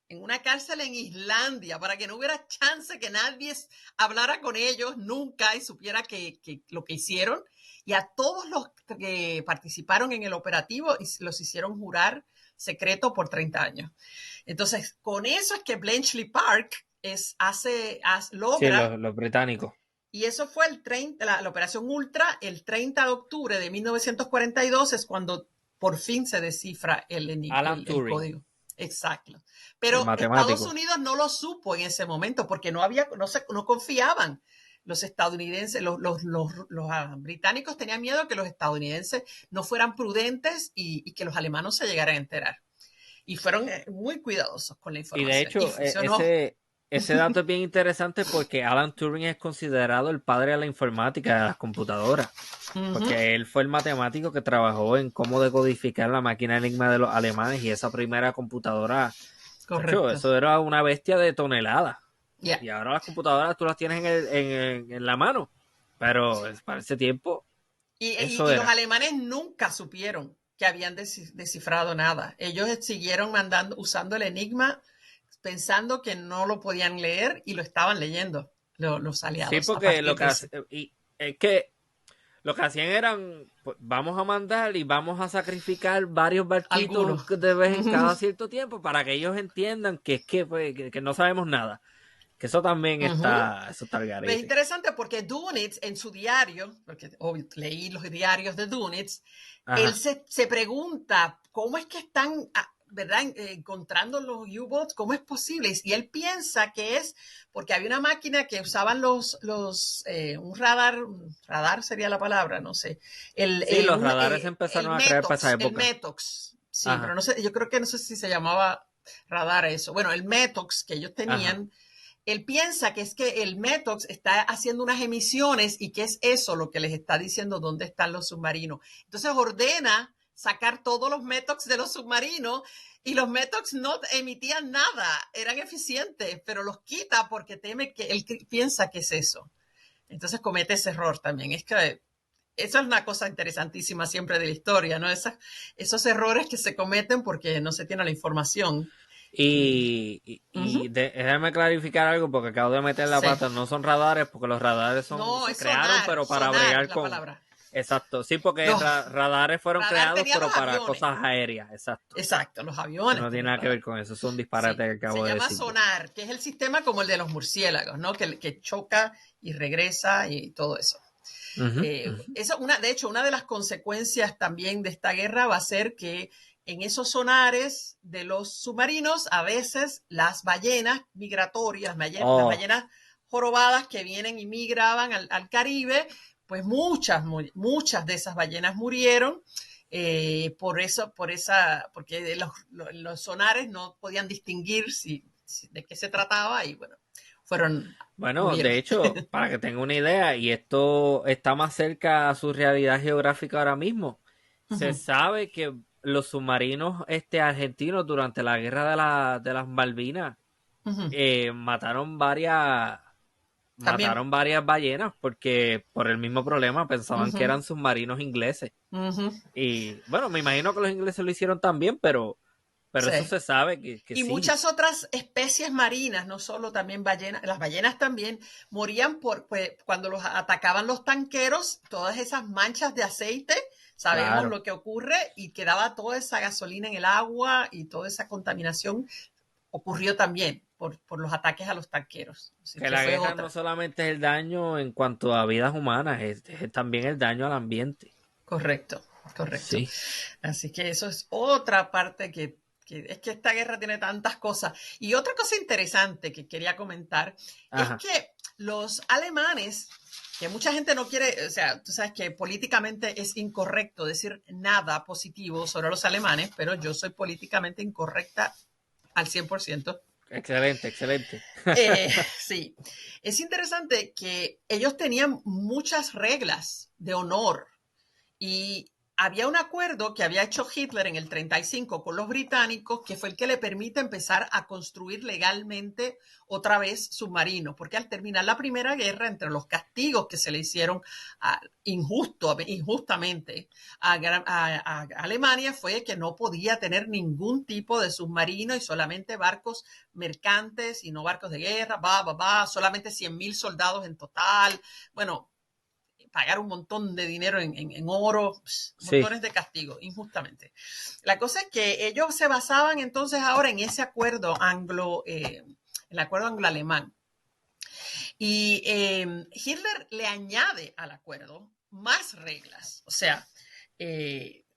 en una cárcel en Islandia, para que no hubiera chance que nadie hablara con ellos nunca y supiera que lo que hicieron. Y a todos los que participaron en el operativo los hicieron jurar secreto por 30 años. Entonces, con eso es que Bletchley Park logra... Sí, los británicos. Y eso fue la operación Ultra, el 30 de octubre de 1942 es cuando por fin se descifra el código. Exacto. Pero Estados Unidos no lo supo en ese momento porque no confiaban. Los estadounidenses, los británicos tenían miedo que los estadounidenses no fueran prudentes y que los alemanes se llegaran a enterar. Y fueron muy cuidadosos con la información. Y de hecho, ese dato es bien interesante porque Alan Turing es considerado el padre de la informática, de las computadoras. Porque él fue el matemático que trabajó en cómo decodificar la máquina Enigma de los alemanes y esa primera computadora. Correcto. Eso era una bestia de toneladas. Yeah. Y ahora las computadoras tú las tienes en la mano. Pero para ese tiempo. Y los alemanes nunca supieron que habían descifrado nada. Ellos siguieron usando el Enigma pensando que no lo podían leer y lo estaban leyendo los aliados. Sí, porque lo que hacían eran, pues, vamos a mandar y vamos a sacrificar varios barquitos de vez en cada cierto tiempo para que ellos entiendan que no sabemos nada. Que eso también está al garete. Es interesante porque Dönitz en su diario, porque obvio, leí los diarios de Dönitz, él se pregunta cómo es que están, ¿verdad?, encontrando los U-boats, ¿cómo es posible? Y él piensa que es porque había una máquina que usaban un radar sería la palabra, no sé. Los radares empezaron a crear para esa época. El METOX, sí, pero no sé, yo creo que no sé si se llamaba radar eso. Bueno, el METOX que ellos tenían, él piensa que es que el METOX está haciendo unas emisiones y que es eso lo que les está diciendo dónde están los submarinos. Entonces ordena sacar todos los METOX de los submarinos y los METOX no emitían nada, eran eficientes, pero los quita porque teme que él piensa que es eso. Entonces comete ese error también. Es que esa es una cosa interesantísima siempre de la historia, ¿no? Esos errores que se cometen porque no se tiene la información. Y déjame clarificar algo porque acabo de meter la pata. No son radares porque los radares se crearon pero para bregar con... Exacto, sí, porque radares fueron creados pero para cosas aéreas, exacto, los aviones. No tiene nada que ver con eso, son disparates que acabo de decir. Se llama sonar, que es el sistema como el de los murciélagos, ¿no? Que choca y regresa y todo eso. De hecho, una de las consecuencias también de esta guerra va a ser que en esos sonares de los submarinos, a veces las ballenas migratorias, las ballenas jorobadas que vienen y migraban al Caribe, pues muchas de esas ballenas murieron porque los sonares no podían distinguir de qué se trataba y murieron. De hecho, para que tenga una idea, y esto está más cerca a su realidad geográfica ahora mismo, se sabe que los submarinos argentinos durante la guerra de las Malvinas mataron varias ballenas porque por el mismo problema pensaban que eran submarinos ingleses. Y bueno, me imagino que los ingleses lo hicieron también, pero eso se sabe que y muchas otras especies marinas, no solo también ballenas, las ballenas también morían cuando los atacaban los tanqueros, todas esas manchas de aceite, sabemos lo que ocurre y quedaba toda esa gasolina en el agua y toda esa contaminación ocurrió también por los ataques a los tanqueros. Que la guerra no solamente es el daño en cuanto a vidas humanas, es también el daño al ambiente. Correcto. Sí. Así que eso es otra parte que es que esta guerra tiene tantas cosas. Y otra cosa interesante que quería comentar es que los alemanes que mucha gente no quiere, o sea, tú sabes que políticamente es incorrecto decir nada positivo sobre los alemanes, pero yo soy políticamente incorrecta al 100%. Excelente, excelente. Sí, es interesante que ellos tenían muchas reglas de honor y había un acuerdo que había hecho Hitler en el 35 con los británicos, que fue el que le permite empezar a construir legalmente otra vez submarinos, porque al terminar la Primera Guerra, entre los castigos que se le hicieron injustamente a Alemania, fue que no podía tener ningún tipo de submarino y solamente barcos mercantes y no barcos de guerra, solamente 100.000 soldados en total. Bueno, pagar un montón de dinero en oro, Sí. montones de castigos, injustamente. La cosa es que ellos se basaban entonces ahora en ese acuerdo el acuerdo anglo-alemán. Y Hitler le añade al acuerdo más reglas. O sea,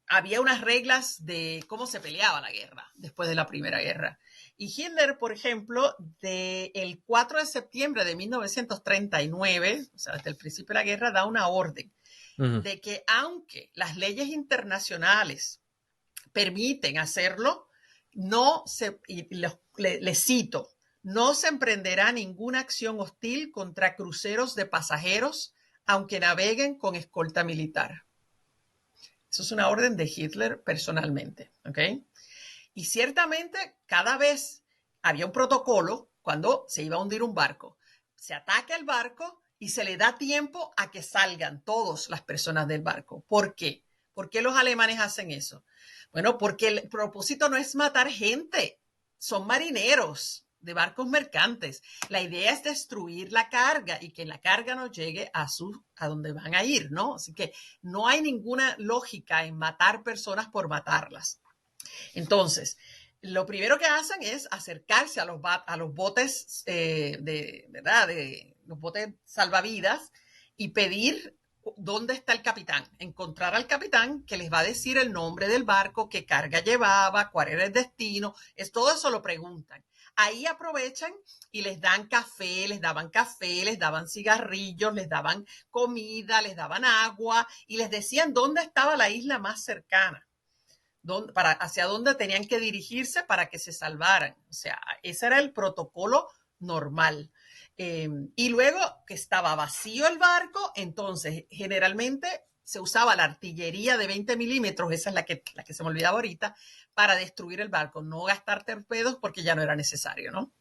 había unas reglas de cómo se peleaba la guerra después de la Primera Guerra. Y Hitler, por ejemplo, del 4 de septiembre de 1939, o sea, desde el principio de la guerra, da una orden de que aunque las leyes internacionales permiten hacerlo, no se, y le cito, no se emprenderá ninguna acción hostil contra cruceros de pasajeros, aunque naveguen con escolta militar. Eso es una orden de Hitler personalmente, ¿ok? Y ciertamente cada vez había un protocolo cuando se iba a hundir un barco. Se ataca el barco y se le da tiempo a que salgan todas las personas del barco. ¿Por qué? ¿Por qué los alemanes hacen eso? Bueno, porque el propósito no es matar gente, son marineros de barcos mercantes. La idea es destruir la carga y que la carga no llegue a donde van a ir, ¿no? Así que no hay ninguna lógica en matar personas por matarlas. Entonces, lo primero que hacen es acercarse a los botes, ¿verdad? De los botes salvavidas y pedir dónde está el capitán. Encontrar al capitán que les va a decir el nombre del barco, qué carga llevaba, cuál era el destino. Todo eso lo preguntan. Ahí aprovechan y les dan café, les daban cigarrillos, les daban comida, les daban agua y les decían dónde estaba la isla más cercana. Hacia dónde tenían que dirigirse para que se salvaran. O sea, ese era el protocolo normal. Y luego que estaba vacío el barco, entonces generalmente se usaba la artillería de 20 milímetros, esa es la que se me olvidaba ahorita, para destruir el barco, no gastar torpedos porque ya no era necesario, ¿no?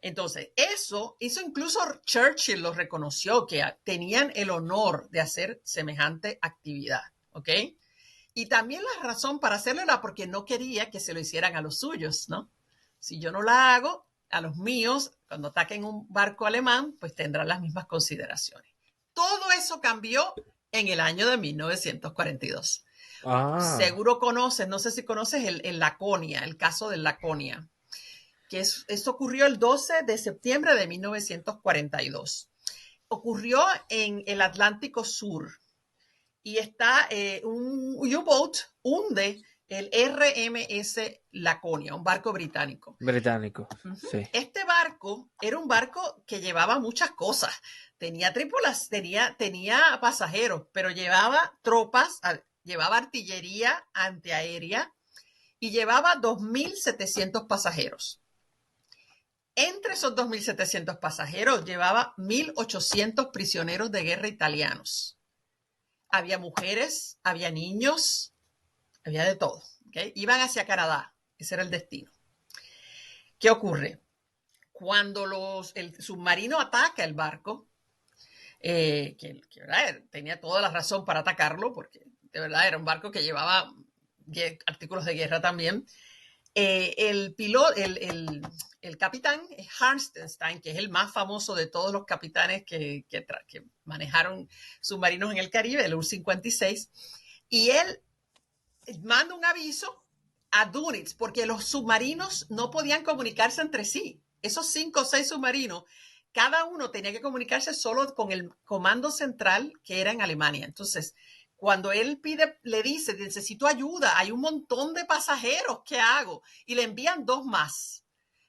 Entonces, eso incluso Churchill lo reconoció, que tenían el honor de hacer semejante actividad, ¿ok? Y también la razón para hacerlo era porque no quería que se lo hicieran a los suyos, ¿no? Si yo no la hago, a los míos, cuando ataquen un barco alemán, pues tendrán las mismas consideraciones. Todo eso cambió en el año de 1942. Seguro conoces, no sé si conoces el Laconia, el caso del Laconia, que esto ocurrió el 12 de septiembre de 1942. Ocurrió en el Atlántico Sur y está un U-Boat hunde el RMS Laconia, un barco británico. Británico, sí. Este barco era un barco que llevaba muchas cosas. Tenía tenía pasajeros, pero llevaba tropas, llevaba artillería antiaérea y llevaba 2.700 pasajeros. Entre esos 2.700 pasajeros llevaba 1.800 prisioneros de guerra italianos. Había mujeres, había niños, había de todo. ¿Okay? Iban hacia Canadá, ese era el destino. ¿Qué ocurre? Cuando el submarino ataca el barco, que ¿verdad? Tenía toda la razón para atacarlo, porque de verdad era un barco que llevaba artículos de guerra también, el capitán Hartenstein, que es el más famoso de todos los capitanes que manejaron submarinos en el Caribe, el U-56, y él manda un aviso a Dönitz, porque los submarinos no podían comunicarse entre sí. Esos 5 o 6 submarinos, cada uno tenía que comunicarse solo con el comando central, que era en Alemania. Entonces, cuando él le dice, necesito ayuda, hay un montón de pasajeros, ¿qué hago? Y le envían 2 más.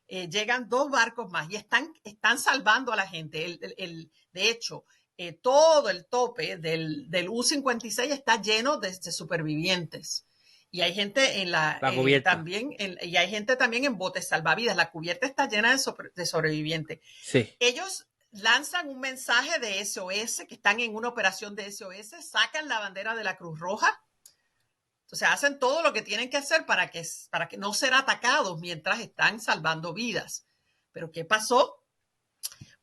Llegan 2 barcos más y están salvando a la gente. De hecho, todo el tope del U-56 está lleno de supervivientes. Y hay gente en La cubierta. y hay gente también en botes salvavidas. La cubierta está llena de sobrevivientes. Sí. Ellos lanzan un mensaje de SOS, que están en una operación de SOS, sacan la bandera de la Cruz Roja. O sea, hacen todo lo que tienen que hacer para que no ser atacados mientras están salvando vidas. Pero ¿qué pasó?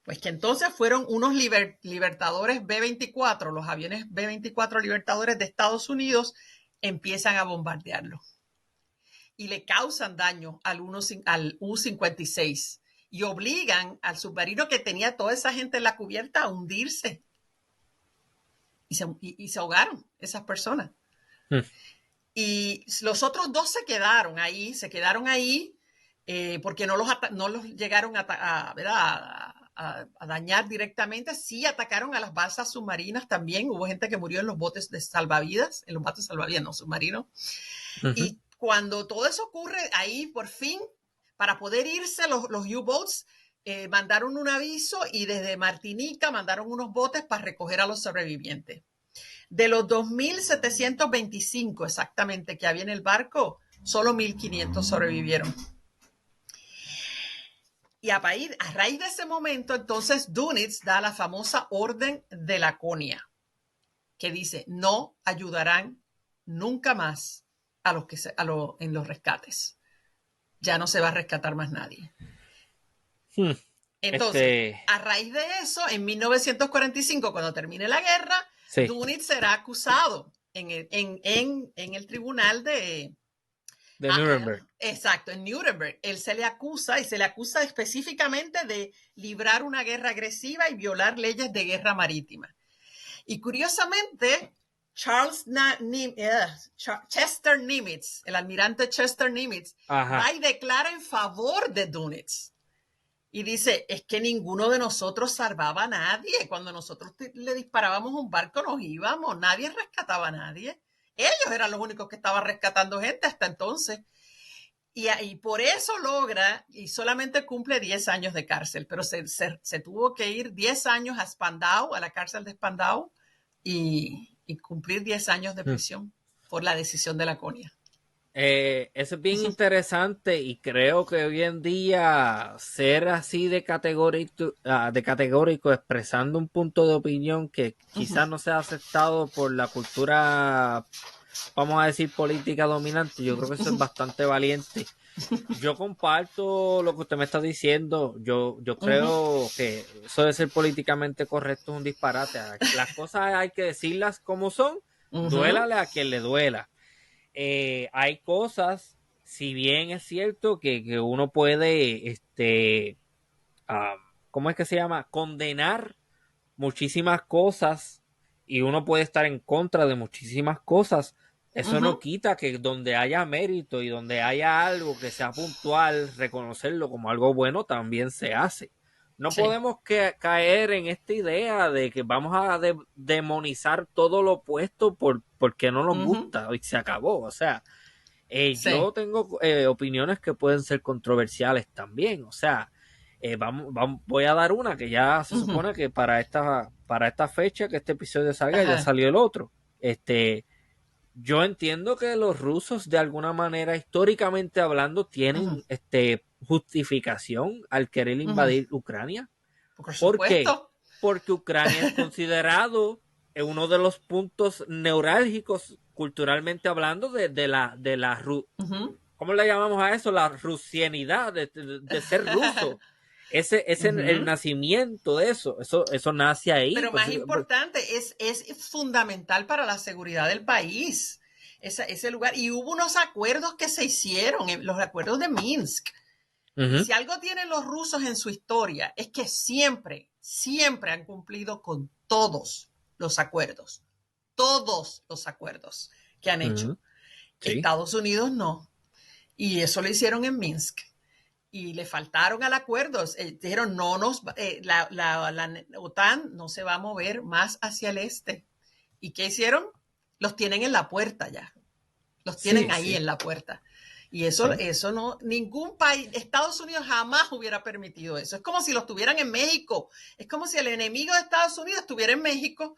Pues que entonces fueron unos libertadores B-24, los aviones B-24 libertadores de Estados Unidos, empiezan a bombardearlo y le causan daño al U-56 y obligan al submarino que tenía toda esa gente en la cubierta a hundirse. Y se ahogaron esas personas. Mm. Y los otros dos se quedaron ahí porque no los llegaron a dañar directamente. Sí atacaron a las balsas submarinas también. Hubo gente que murió en los botes salvavidas, no submarinos. Uh-huh. Y cuando todo eso ocurre, ahí por fin, para poder irse los U-boats, mandaron un aviso y desde Martinica mandaron unos botes para recoger a los sobrevivientes. De los 2.725 exactamente que había en el barco, solo 1.500 sobrevivieron. Y a raíz de ese momento, entonces Dönitz da la famosa Orden de Laconia, que dice, no ayudarán nunca más en los rescates. Ya no se va a rescatar más nadie. Entonces, a raíz de eso, en 1945, cuando termine la guerra, sí, Dönitz será acusado en el tribunal de Nuremberg. Exacto, en Nuremberg. Él se le acusa específicamente de librar una guerra agresiva y violar leyes de guerra marítima. Y curiosamente, Chester Nimitz, el almirante Chester Nimitz, va y declara en favor de Dönitz. Y dice, es que ninguno de nosotros salvaba a nadie. Cuando nosotros le disparábamos un barco nos íbamos, nadie rescataba a nadie. Ellos eran los únicos que estaban rescatando gente hasta entonces. Y por eso logra, y solamente cumple 10 años de cárcel, pero se tuvo que ir 10 años a Spandau, a la cárcel de Spandau, y cumplir 10 años de prisión por la decisión de Laconia. Eso es bien interesante y creo que hoy en día ser así de categórico expresando un punto de opinión que quizás no sea aceptado por la cultura, vamos a decir, política dominante, yo creo que eso es bastante valiente. Yo comparto lo que usted me está diciendo. Yo creo que eso de ser políticamente correcto es un disparate. Las cosas hay que decirlas como son, duélale a quien le duela. Hay cosas, si bien es cierto que uno puede, ¿cómo es que se llama? Condenar muchísimas cosas y uno puede estar en contra de muchísimas cosas. Eso no quita que donde haya mérito y donde haya algo que sea puntual, reconocerlo como algo bueno también se hace. No podemos caer en esta idea de que vamos a demonizar todo lo opuesto porque no nos gusta y se acabó. O sea, yo tengo opiniones que pueden ser controversiales también. O sea, voy a dar una que ya se supone que para esta fecha que este episodio salga ya salió el otro. Yo entiendo que los rusos de alguna manera históricamente hablando tienen justificación al querer invadir Ucrania. ¿Por qué? Porque Ucrania es considerado uno de los puntos neurálgicos culturalmente hablando de la ¿cómo le llamamos a eso? La rusianidad de ser ruso. Ese el nacimiento de eso nace ahí. Pero más importante, es fundamental para la seguridad del país, ese lugar. Y hubo unos acuerdos que se hicieron, los acuerdos de Minsk. Y si algo tienen los rusos en su historia, es que siempre han cumplido con todos los acuerdos que han hecho. Sí. Estados Unidos no. Y eso lo hicieron en Minsk. Y le faltaron al acuerdo. Dijeron, la OTAN no se va a mover más hacia el este. ¿Y qué hicieron? Los tienen en la puerta ya. Los tienen ahí en la puerta. Y eso no, ningún país, Estados Unidos jamás hubiera permitido eso. Es como si lo tuvieran en México. Es como si el enemigo de Estados Unidos estuviera en México.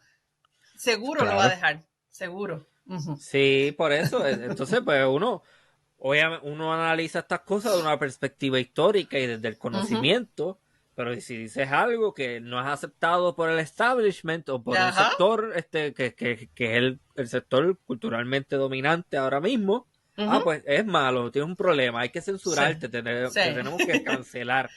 Seguro lo va a Claro. dejar, seguro. Sí, por eso. Entonces, pues obviamente, uno analiza estas cosas de una perspectiva histórica y desde el conocimiento, pero si dices algo que no es aceptado por el establishment o por un Ajá. sector que es el sector culturalmente dominante ahora mismo, pues es malo, tienes un problema, hay que censurarte, Sí. te Sí. tenemos que cancelar.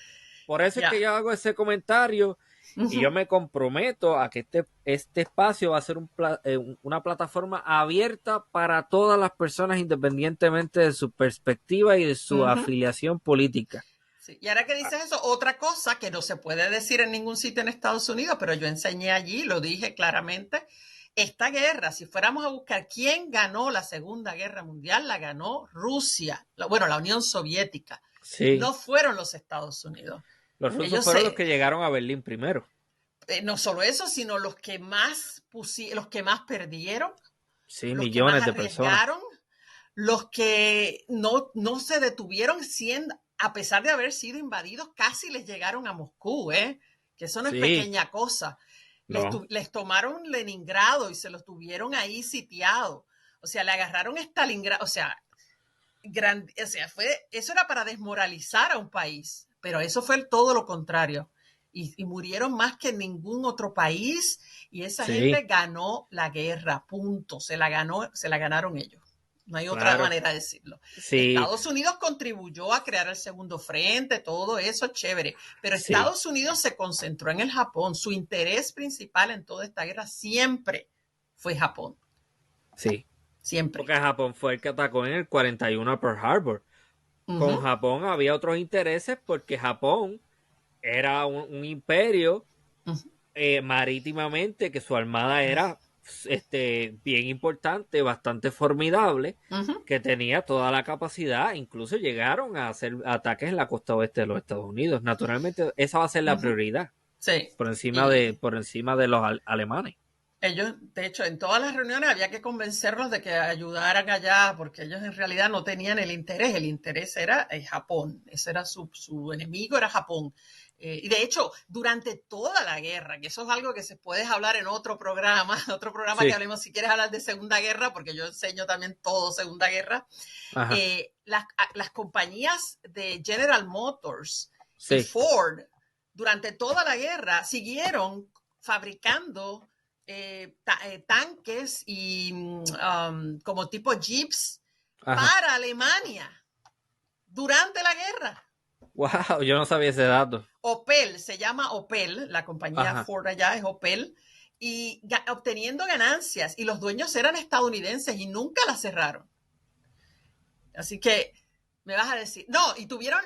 Por eso es Ya. que yo hago ese comentario y yo me comprometo a que este espacio va a ser una plataforma abierta para todas las personas independientemente de su perspectiva y de su afiliación política. Sí. Y ahora que dices eso, otra cosa que no se puede decir en ningún sitio en Estados Unidos, pero yo enseñé allí, lo dije claramente, esta guerra, si fuéramos a buscar quién ganó la Segunda Guerra Mundial, la ganó Rusia, bueno, la Unión Soviética, Sí. no fueron los Estados Unidos. Los rusos fueron los que llegaron a Berlín primero. No solo eso, sino los que más perdieron, sí, los millones que más de personas. Los que no se detuvieron siendo, a pesar de haber sido invadidos, casi les llegaron a Moscú, que eso no es pequeña cosa. No. Les tomaron Leningrado y se los tuvieron ahí sitiado. O sea, le agarraron Stalingrado. O sea, eso era para desmoralizar a un país, pero eso fue todo lo contrario. Y murieron más que en ningún otro país y esa gente ganó la guerra, punto. Se la ganaron ellos. No hay otra manera de decirlo. Sí. Estados Unidos contribuyó a crear el segundo frente, todo eso chévere, pero Estados Unidos se concentró en el Japón. Su interés principal en toda esta guerra siempre fue Japón. Sí. Siempre. Porque Japón fue el que atacó en el 41 a Pearl Harbor. Con Japón había otros intereses porque Japón era un imperio marítimamente, que su armada era bien importante, bastante formidable, que tenía toda la capacidad, incluso llegaron a hacer ataques en la costa oeste de los Estados Unidos. Naturalmente, esa va a ser la prioridad, por encima de los alemanes. Ellos, de hecho, en todas las reuniones había que convencerlos de que ayudaran allá, porque ellos en realidad no tenían el interés era Japón, ese era su enemigo, era Japón. Y de hecho, durante toda la guerra, que eso es algo que se puede hablar en otro programa que hablemos si quieres hablar de Segunda Guerra, porque yo enseño también todo Segunda Guerra, las compañías de General Motors y Ford, durante toda la guerra, siguieron fabricando tanques y como tipo jeeps para Alemania durante la guerra. Wow, yo no sabía ese dato. Opel, se llama Opel, la compañía Ford allá es Opel, y obteniendo ganancias, y los dueños eran estadounidenses y nunca la cerraron. Así que me vas a decir, no, y tuvieron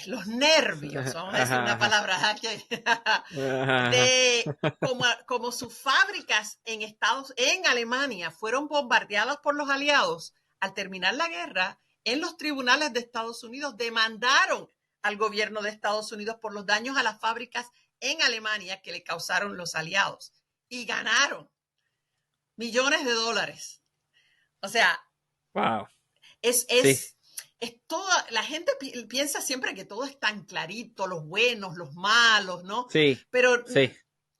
los nervios, vamos a decir una palabra como sus fábricas en Alemania fueron bombardeadas por los aliados. Al terminar la guerra, en los tribunales de Estados Unidos demandaron al gobierno de Estados Unidos por los daños a las fábricas en Alemania que le causaron los aliados y ganaron millones de dólares. O sea, wow. Es toda, la gente piensa siempre que todo es tan clarito, los buenos, los malos, ¿no? Sí. Pero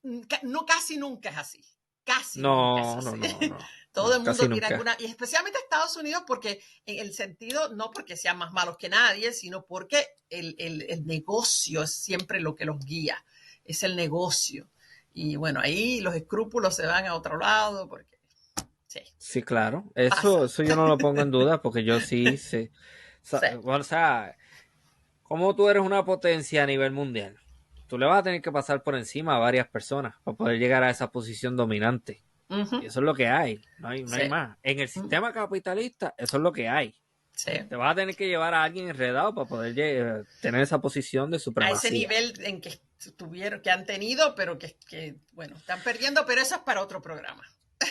no, casi nunca es así. Casi nunca es así. No. Todo el mundo tiene alguna, y especialmente Estados Unidos, porque en el sentido, no porque sean más malos que nadie, sino porque el negocio es siempre lo que los guía, es el negocio. Y bueno, ahí los escrúpulos se van a otro lado, porque sí, claro. Eso yo no lo pongo en duda, porque yo sí. O sea, como tú eres una potencia a nivel mundial, tú le vas a tener que pasar por encima a varias personas para poder llegar a esa posición dominante. Y eso es lo que hay, no hay más. En el sistema capitalista, eso es lo que hay. Sí. Te vas a tener que llevar a alguien enredado para poder tener esa posición de supremacía. A ese nivel en que han tenido, pero que bueno, están perdiendo, pero eso es para otro programa.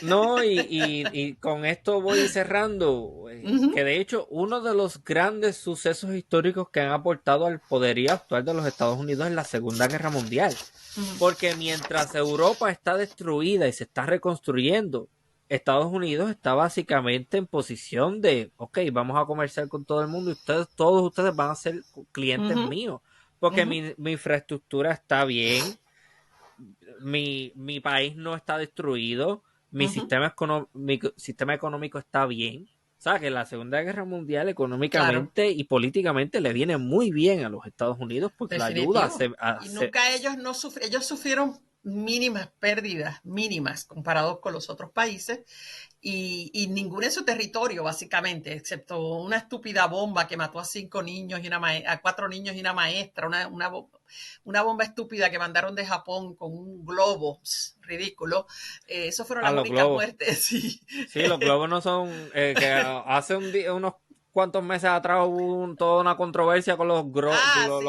No, y con esto voy cerrando, que de hecho uno de los grandes sucesos históricos que han aportado al poderío actual de los Estados Unidos es la Segunda Guerra Mundial, porque mientras Europa está destruida y se está reconstruyendo, Estados Unidos está básicamente en posición de, ok, vamos a comerciar con todo el mundo y ustedes, todos ustedes van a ser clientes Ujú, míos, porque ujú, mi infraestructura está bien, mi país no está destruido, ujú. mi sistema económico está bien. O sea, que la Segunda Guerra Mundial Claro. económicamente y políticamente le viene muy bien a los Estados Unidos porque la ayuda Definitivo. Y nunca ellos no sufrieron, ellos sufrieron mínimas pérdidas, mínimas comparados con los otros países, y ninguno en su territorio, básicamente, excepto una estúpida bomba que mató a 5 niños y a 4 niños y una maestra, una bomba estúpida que mandaron de Japón con un globo ridículo. Esas fueron a las los únicas globos. muertes, sí. Sí, los globos no son que hace unos cuantos meses atrás hubo toda una controversia con Ah, los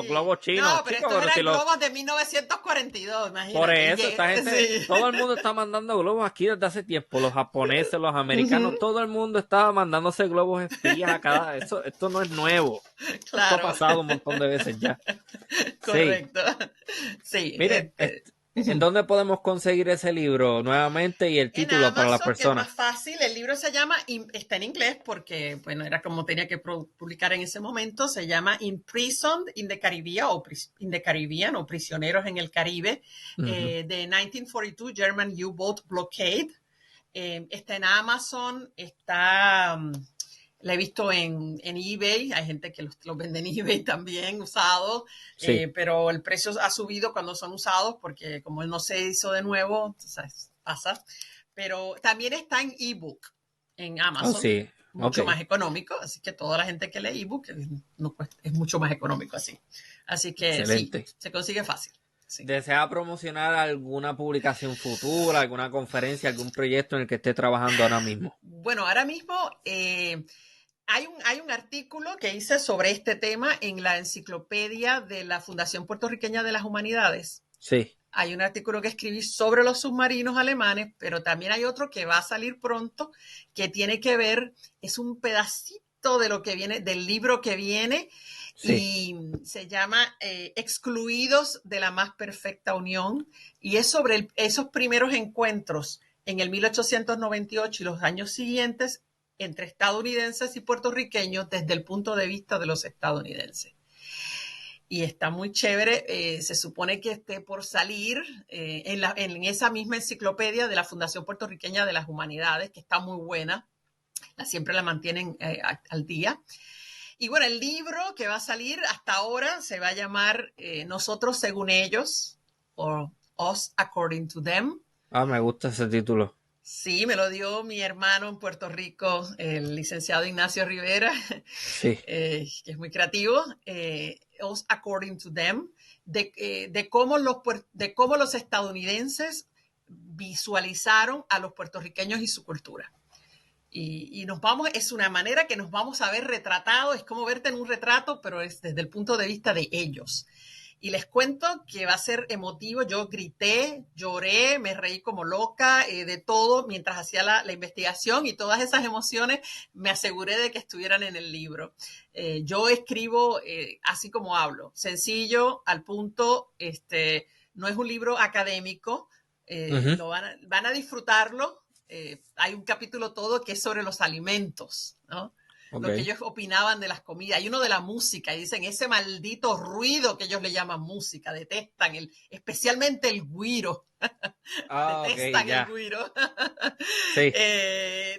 sí. globos No, chinos, pero chicos, estos pero si eran los globos de 1942, por imagínate. eso esta gente, Sí. todo el mundo está mandando globos aquí desde hace tiempo, los japoneses, los americanos, Ujú, todo el mundo estaba mandándose globos espías a cada eso, esto no es nuevo. Esto ha claro. pasado un montón de veces ya. Sí. Correcto. Sí. Mire, ¿en dónde podemos conseguir ese libro nuevamente y el En título para las Amazon, que es más personas? fácil, el libro se llama, está en inglés porque, bueno, era como tenía que publicar en ese momento, se llama Imprisoned in the Caribbean in the Caribbean o Prisioneros en el Caribe, Ujú. de 1942 German U-Boat Blockade. Está en Amazon, la he visto en eBay, hay gente que los vende en eBay también usados, Sí. pero el precio ha subido cuando son usados porque como él no se hizo de nuevo, ¿sabes? Pasa. Pero también está en ebook en Oh, Amazon, sí. Ok. mucho más económico, así que toda la gente que lee ebook no, pues, es mucho más económico así. Así que sí, Excelente. se consigue fácil. Sí. ¿Desea promocionar alguna publicación futura, alguna conferencia, algún proyecto en el que esté trabajando ahora mismo? Bueno, ahora mismo hay un artículo que hice sobre este tema en la enciclopedia de la Fundación Puertorriqueña de las Humanidades. Sí, Hay un artículo que escribí sobre los submarinos alemanes, pero también hay otro que va a salir pronto que tiene que ver, es un pedacito de lo que viene, del libro que viene, sí. y se llama Excluidos de la más perfecta unión, y es sobre esos primeros encuentros en el 1898 y los años siguientes entre estadounidenses y puertorriqueños desde el punto de vista de los estadounidenses. Y está muy chévere. Se supone que esté por salir en esa misma enciclopedia de la Fundación Puertorriqueña de las Humanidades, que está muy buena. Siempre la mantienen al día. Y bueno, el libro que va a salir hasta ahora se va a llamar Nosotros según ellos, o Us According to Them. Ah, me gusta ese título. Sí, me lo dio mi hermano en Puerto Rico, el licenciado Ignacio Rivera, Sí, que es muy creativo, Us According to Them, de cómo los estadounidenses visualizaron a los puertorriqueños y su cultura. Y nos vamos, es una manera que nos vamos a ver retratados, es como verte en un retrato, pero es desde el punto de vista de ellos. Y les cuento que va a ser emotivo. Yo grité, lloré, me reí como loca, de todo mientras hacía la investigación, y todas esas emociones me aseguré de que estuvieran en el libro. Yo escribo así como hablo, sencillo, al punto. No es un libro académico, ujú, van a disfrutarlo. Hay un capítulo todo que es sobre los alimentos, ¿no? ok. Lo que ellos opinaban de las comidas. Hay uno de la música y dicen ese maldito ruido que ellos le llaman música, detestan especialmente el güiro, Ah, ok, detestan el ya. güiro. Sí,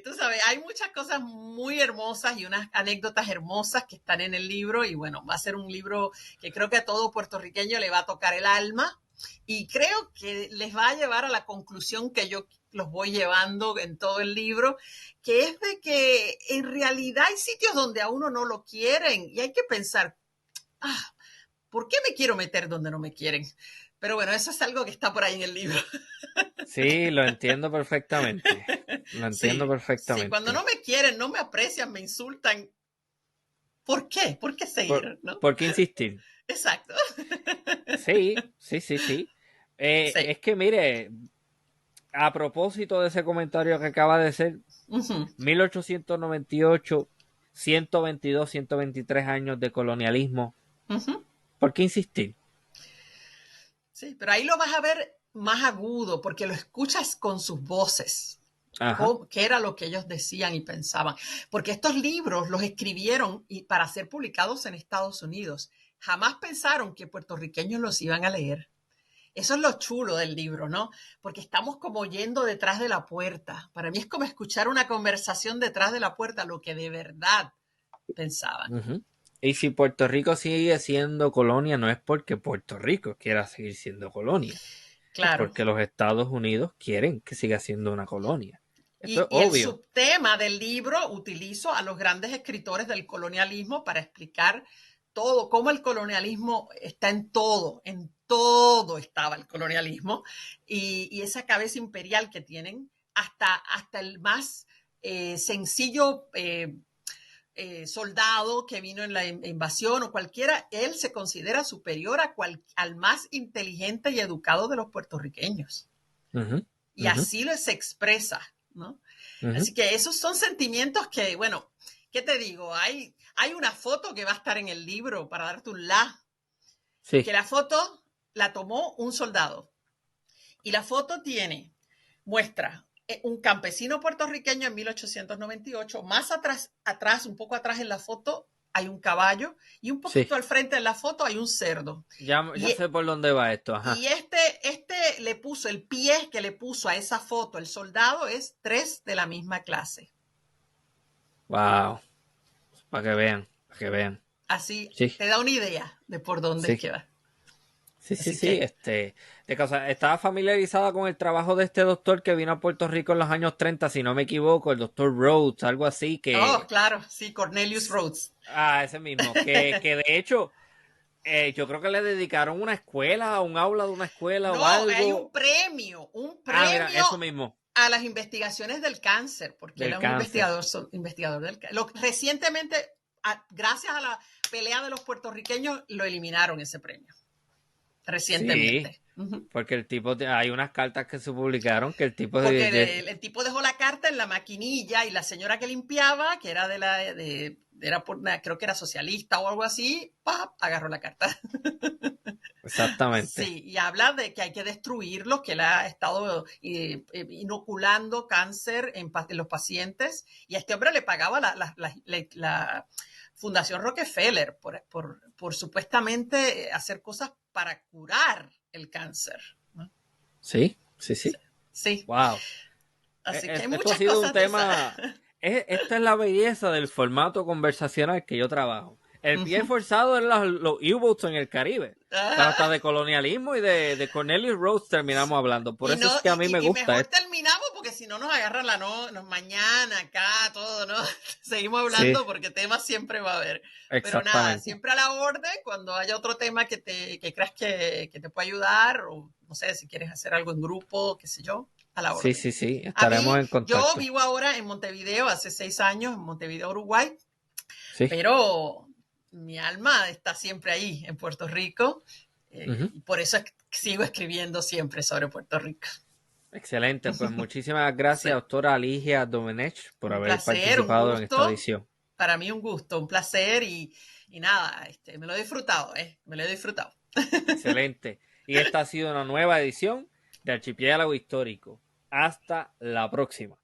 Tú sabes, hay muchas cosas muy hermosas y unas anécdotas hermosas que están en el libro, y bueno, va a ser un libro que creo que a todo puertorriqueño le va a tocar el alma, y creo que les va a llevar a la conclusión que yo los voy llevando en todo el libro, que es de que en realidad hay sitios donde a uno no lo quieren y hay que pensar, ah, ¿por qué me quiero meter donde no me quieren? Pero bueno, eso es algo que está por ahí en el libro. sí, lo entiendo perfectamente. Lo entiendo Sí, sí, cuando no perfectamente. me quieren, no me aprecian, me insultan, ¿por qué? ¿Por qué seguir? ¿No? ¿Por qué insistir? Exacto. Sí, sí, sí, sí. Sí. Es que mire, a propósito de ese comentario que acaba de ser, Uh-huh. 1898, 122, 123 años de colonialismo. Uh-huh. ¿Por qué insistir? Sí, pero ahí lo vas a ver más agudo porque lo escuchas con sus voces. Ajá. qué era lo que ellos decían y pensaban. Porque estos libros los escribieron para ser publicados en Estados Unidos. Jamás pensaron que puertorriqueños los iban a leer. Eso es lo chulo del libro, ¿no? Porque estamos como yendo detrás de la puerta. Para mí es como escuchar una conversación detrás de la puerta, lo que de verdad pensaban. Ujú. Y si Puerto Rico sigue siendo colonia, no es porque Puerto Rico quiera seguir siendo colonia, es Claro. porque los Estados Unidos quieren que siga siendo una colonia. Esto es Y el obvio. subtema del libro utilizo a los grandes escritores del colonialismo para explicar todo, cómo el colonialismo está en todo estaba el colonialismo, y esa cabeza imperial que tienen, hasta el más sencillo soldado que vino en la invasión o cualquiera, él se considera superior al más inteligente y educado de los puertorriqueños. Ujú, Y ujú, así se expresa, ¿no? ujú. Así que esos son sentimientos que, bueno, ¿qué te digo? Hay una foto que va a estar en el libro para darte un que Sí, la foto la tomó un soldado. Y la foto muestra un campesino puertorriqueño en 1898. Más atrás, un poco atrás en la foto, hay un caballo y un poquito sí. al frente de la foto hay un cerdo. Ya Y, sé por dónde va esto. y Ajá. le puso, el pie que le puso a esa foto el soldado es 3 de la misma clase. Wow. Para que vean, para que vean. Así Sí, te da una idea de por dónde es sí. que va. Sí, sí, Así sí. que, De cosa, estaba familiarizada con el trabajo de este doctor que vino a Puerto Rico en los años 30, si no me equivoco, el doctor Rhodes, algo así, oh, que... claro, sí, Cornelius Rhodes. Ah, ese mismo, que de hecho, yo creo que le dedicaron una escuela, un aula de una escuela o No, hay algo. un Ah, mira, premio eso mismo, a las investigaciones del cáncer, porque él del es un cáncer. investigador del cáncer. Recientemente, gracias a la pelea de los puertorriqueños, lo eliminaron ese premio. Sí, Recientemente. Uh-huh. porque el tipo, hay unas cartas que se publicaron que el tipo Porque el tipo dejó la carta en la maquinilla y la señora que limpiaba, que era creo que era socialista o algo así, ¡pap! Agarró la carta. Exactamente. Sí, y habla de que hay que destruirlos, que él ha estado inoculando cáncer en los pacientes, y a este hombre le pagaba la Fundación Rockefeller por supuestamente hacer cosas para curar el cáncer, ¿no? Sí, sí, sí. Sí, Wow. así que hay Esto ha muchas sido un cosas de esas. tema. Esta es la belleza del formato conversacional que yo trabajo. El pie Uh-huh. forzado es los U-boats en el Caribe. Pero hasta de colonialismo y de Cornelius Rhodes terminamos hablando. Por Y eso no, es que a mí me y gusta mejor esto. terminamos porque si no nos agarran mañana acá, todo, ¿no? Seguimos Sí, hablando porque temas siempre va a haber. Pero nada, exactamente. siempre a la orden, cuando haya otro tema que creas que te puede ayudar, o no sé, si quieres hacer algo en grupo, qué sé yo, a la Sí, orden. sí, sí. A Estaremos mí, en yo contacto. vivo ahora en Montevideo, hace 6 años, en Montevideo, Uruguay, Sí. pero mi alma está siempre ahí, en Puerto Rico, Ujú. y por eso sigo escribiendo siempre sobre Puerto Rico. Excelente. Pues muchísimas gracias, Sí. doctora Alicia Domenech, por Un haber placer, un participado en esta gusto. edición. Para mí un gusto, un placer y nada, me lo he disfrutado, me lo he disfrutado. Excelente. Y esta ha sido una nueva edición de Archipiélago Histórico. Hasta la próxima.